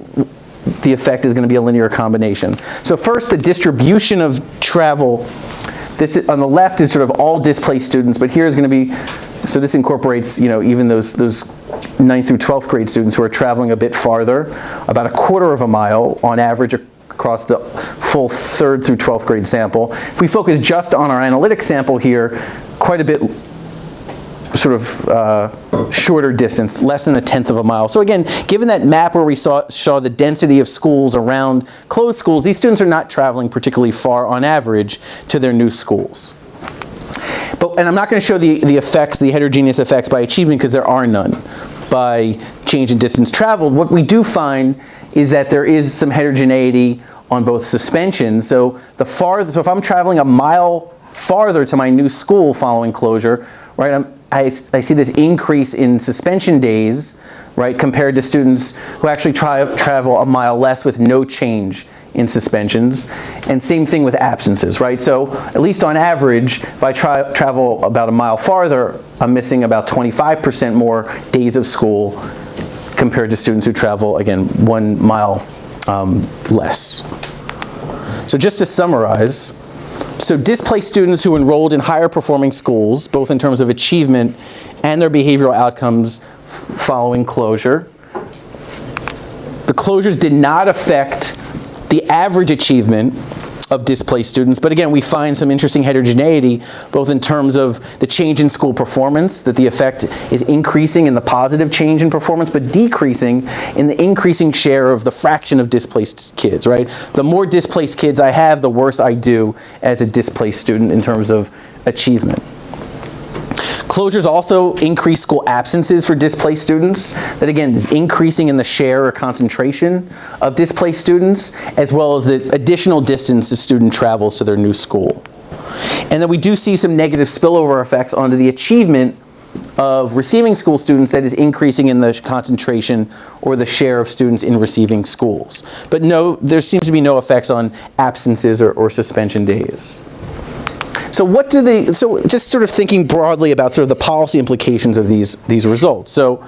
the effect is going to be a linear combination. So first, the distribution of travel. This on the left is sort of all displaced students, but here is going to be, so this incorporates, even those 9th through 12th grade students who are traveling a bit farther, about a quarter of a mile on average across the full 3rd through 12th grade sample. If we focus just on our analytic sample here, quite a bit sort of shorter distance, less than 1/10 of a mile. So again, given that map where we saw the density of schools around closed schools, these students are not traveling particularly far on average to their new schools. And I'm not going to show the effects, the heterogeneous effects by achievement, because there are none by change in distance traveled. What we do find is that there is some heterogeneity on both suspensions. So if I'm traveling a mile farther to my new school following closure, right, I see this increase in suspension days, right, compared to students who actually travel a mile less with no change in suspensions. And same thing with absences, right? So at least on average, if I travel about a mile farther, I'm missing about 25% more days of school compared to students who travel, again, 1 mile less. So just to summarize, so displaced students who enrolled in higher performing schools, both in terms of achievement and their behavioral outcomes following closure. The closures did not affect the average achievement of displaced students, but again, we find some interesting heterogeneity, both in terms of the change in school performance, that the effect is increasing in the positive change in performance, but decreasing in the increasing share of the fraction of displaced kids, right? The more displaced kids I have, the worse I do as a displaced student in terms of achievement. Closures also increase school absences for displaced students. That again is increasing in the share or concentration of displaced students, as well as the additional distance the student travels to their new school. And then we do see some negative spillover effects onto the achievement of receiving school students, that is increasing in the concentration or the share of students in receiving schools. But no, there seems to be no effects on absences or suspension days. So just sort of thinking broadly about sort of the policy implications of these results. So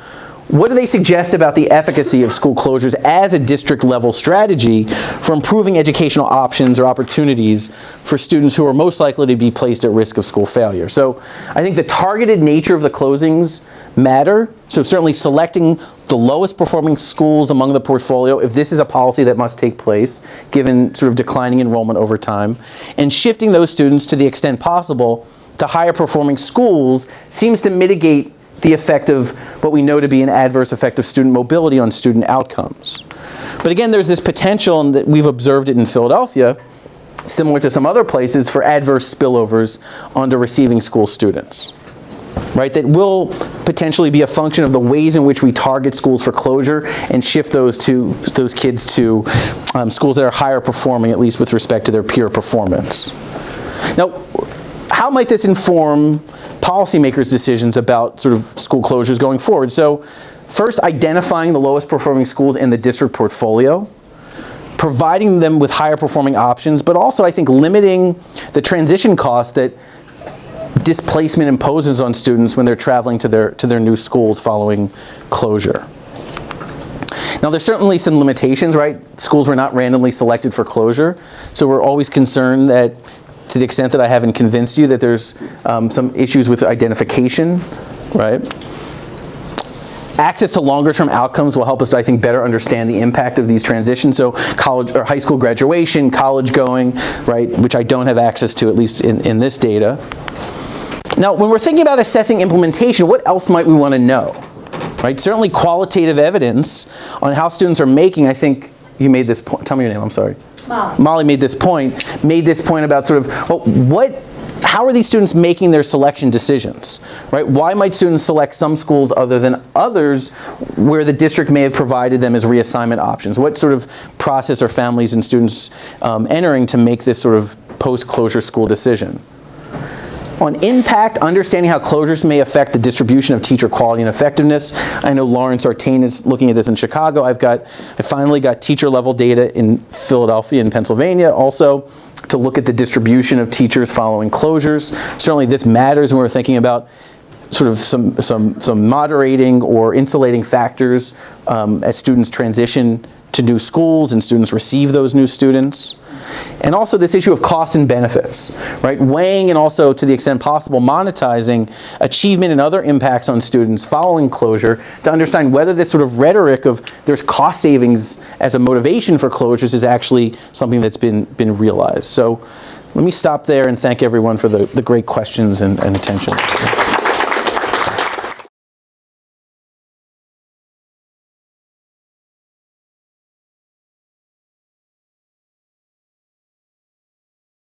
what do they suggest about the efficacy of school closures as a district level strategy for improving educational options or opportunities for students who are most likely to be placed at risk of school failure? So I think the targeted nature of the closings matter. So certainly selecting the lowest performing schools among the portfolio, if this is a policy that must take place, given sort of declining enrollment over time, and shifting those students to the extent possible to higher performing schools seems to mitigate the effect of what we know to be an adverse effect of student mobility on student outcomes. But again, there's this potential, and that we've observed it in Philadelphia, similar to some other places, for adverse spillovers onto receiving school students, right? That will potentially be a function of the ways in which we target schools for closure and shift those kids to schools that are higher performing, at least with respect to their peer performance. Now, how might this inform policymakers' decisions about sort of school closures going forward? So first, identifying the lowest performing schools in the district portfolio, providing them with higher performing options, but also I think limiting the transition costs that displacement imposes on students when they're traveling to their new schools following closure. Now, there's certainly some limitations, right? Schools were not randomly selected for closure, so we're always concerned that, to the extent that I haven't convinced you, that there's some issues with identification, right? Access to longer-term outcomes will help us, I think, better understand the impact of these transitions. So college or high school graduation, college going, right, which I don't have access to, at least in this data. Now, when we're thinking about assessing implementation, what else might we want to know, right? Certainly qualitative evidence on how students are making, I think you made this point. Tell me your name, I'm sorry. Molly made this point about sort of, well, how are these students making their selection decisions, right? Why might students select some schools other than others where the district may have provided them as reassignment options? What sort of process are families and students entering to make this sort of post-closure school decision? On impact, understanding how closures may affect the distribution of teacher quality and effectiveness. I know Lawrence Artain is looking at this in Chicago. I finally got teacher level data in Philadelphia and Pennsylvania also to look at the distribution of teachers following closures. Certainly this matters when we're thinking about sort of some moderating or insulating factors as students transition to new schools and students receive those new students. And also this issue of costs and benefits, right? Weighing and also, to the extent possible, monetizing achievement and other impacts on students following closure to understand whether this sort of rhetoric of there's cost savings as a motivation for closures is actually something that's been realized. So let me stop there and thank everyone for the great questions and attention.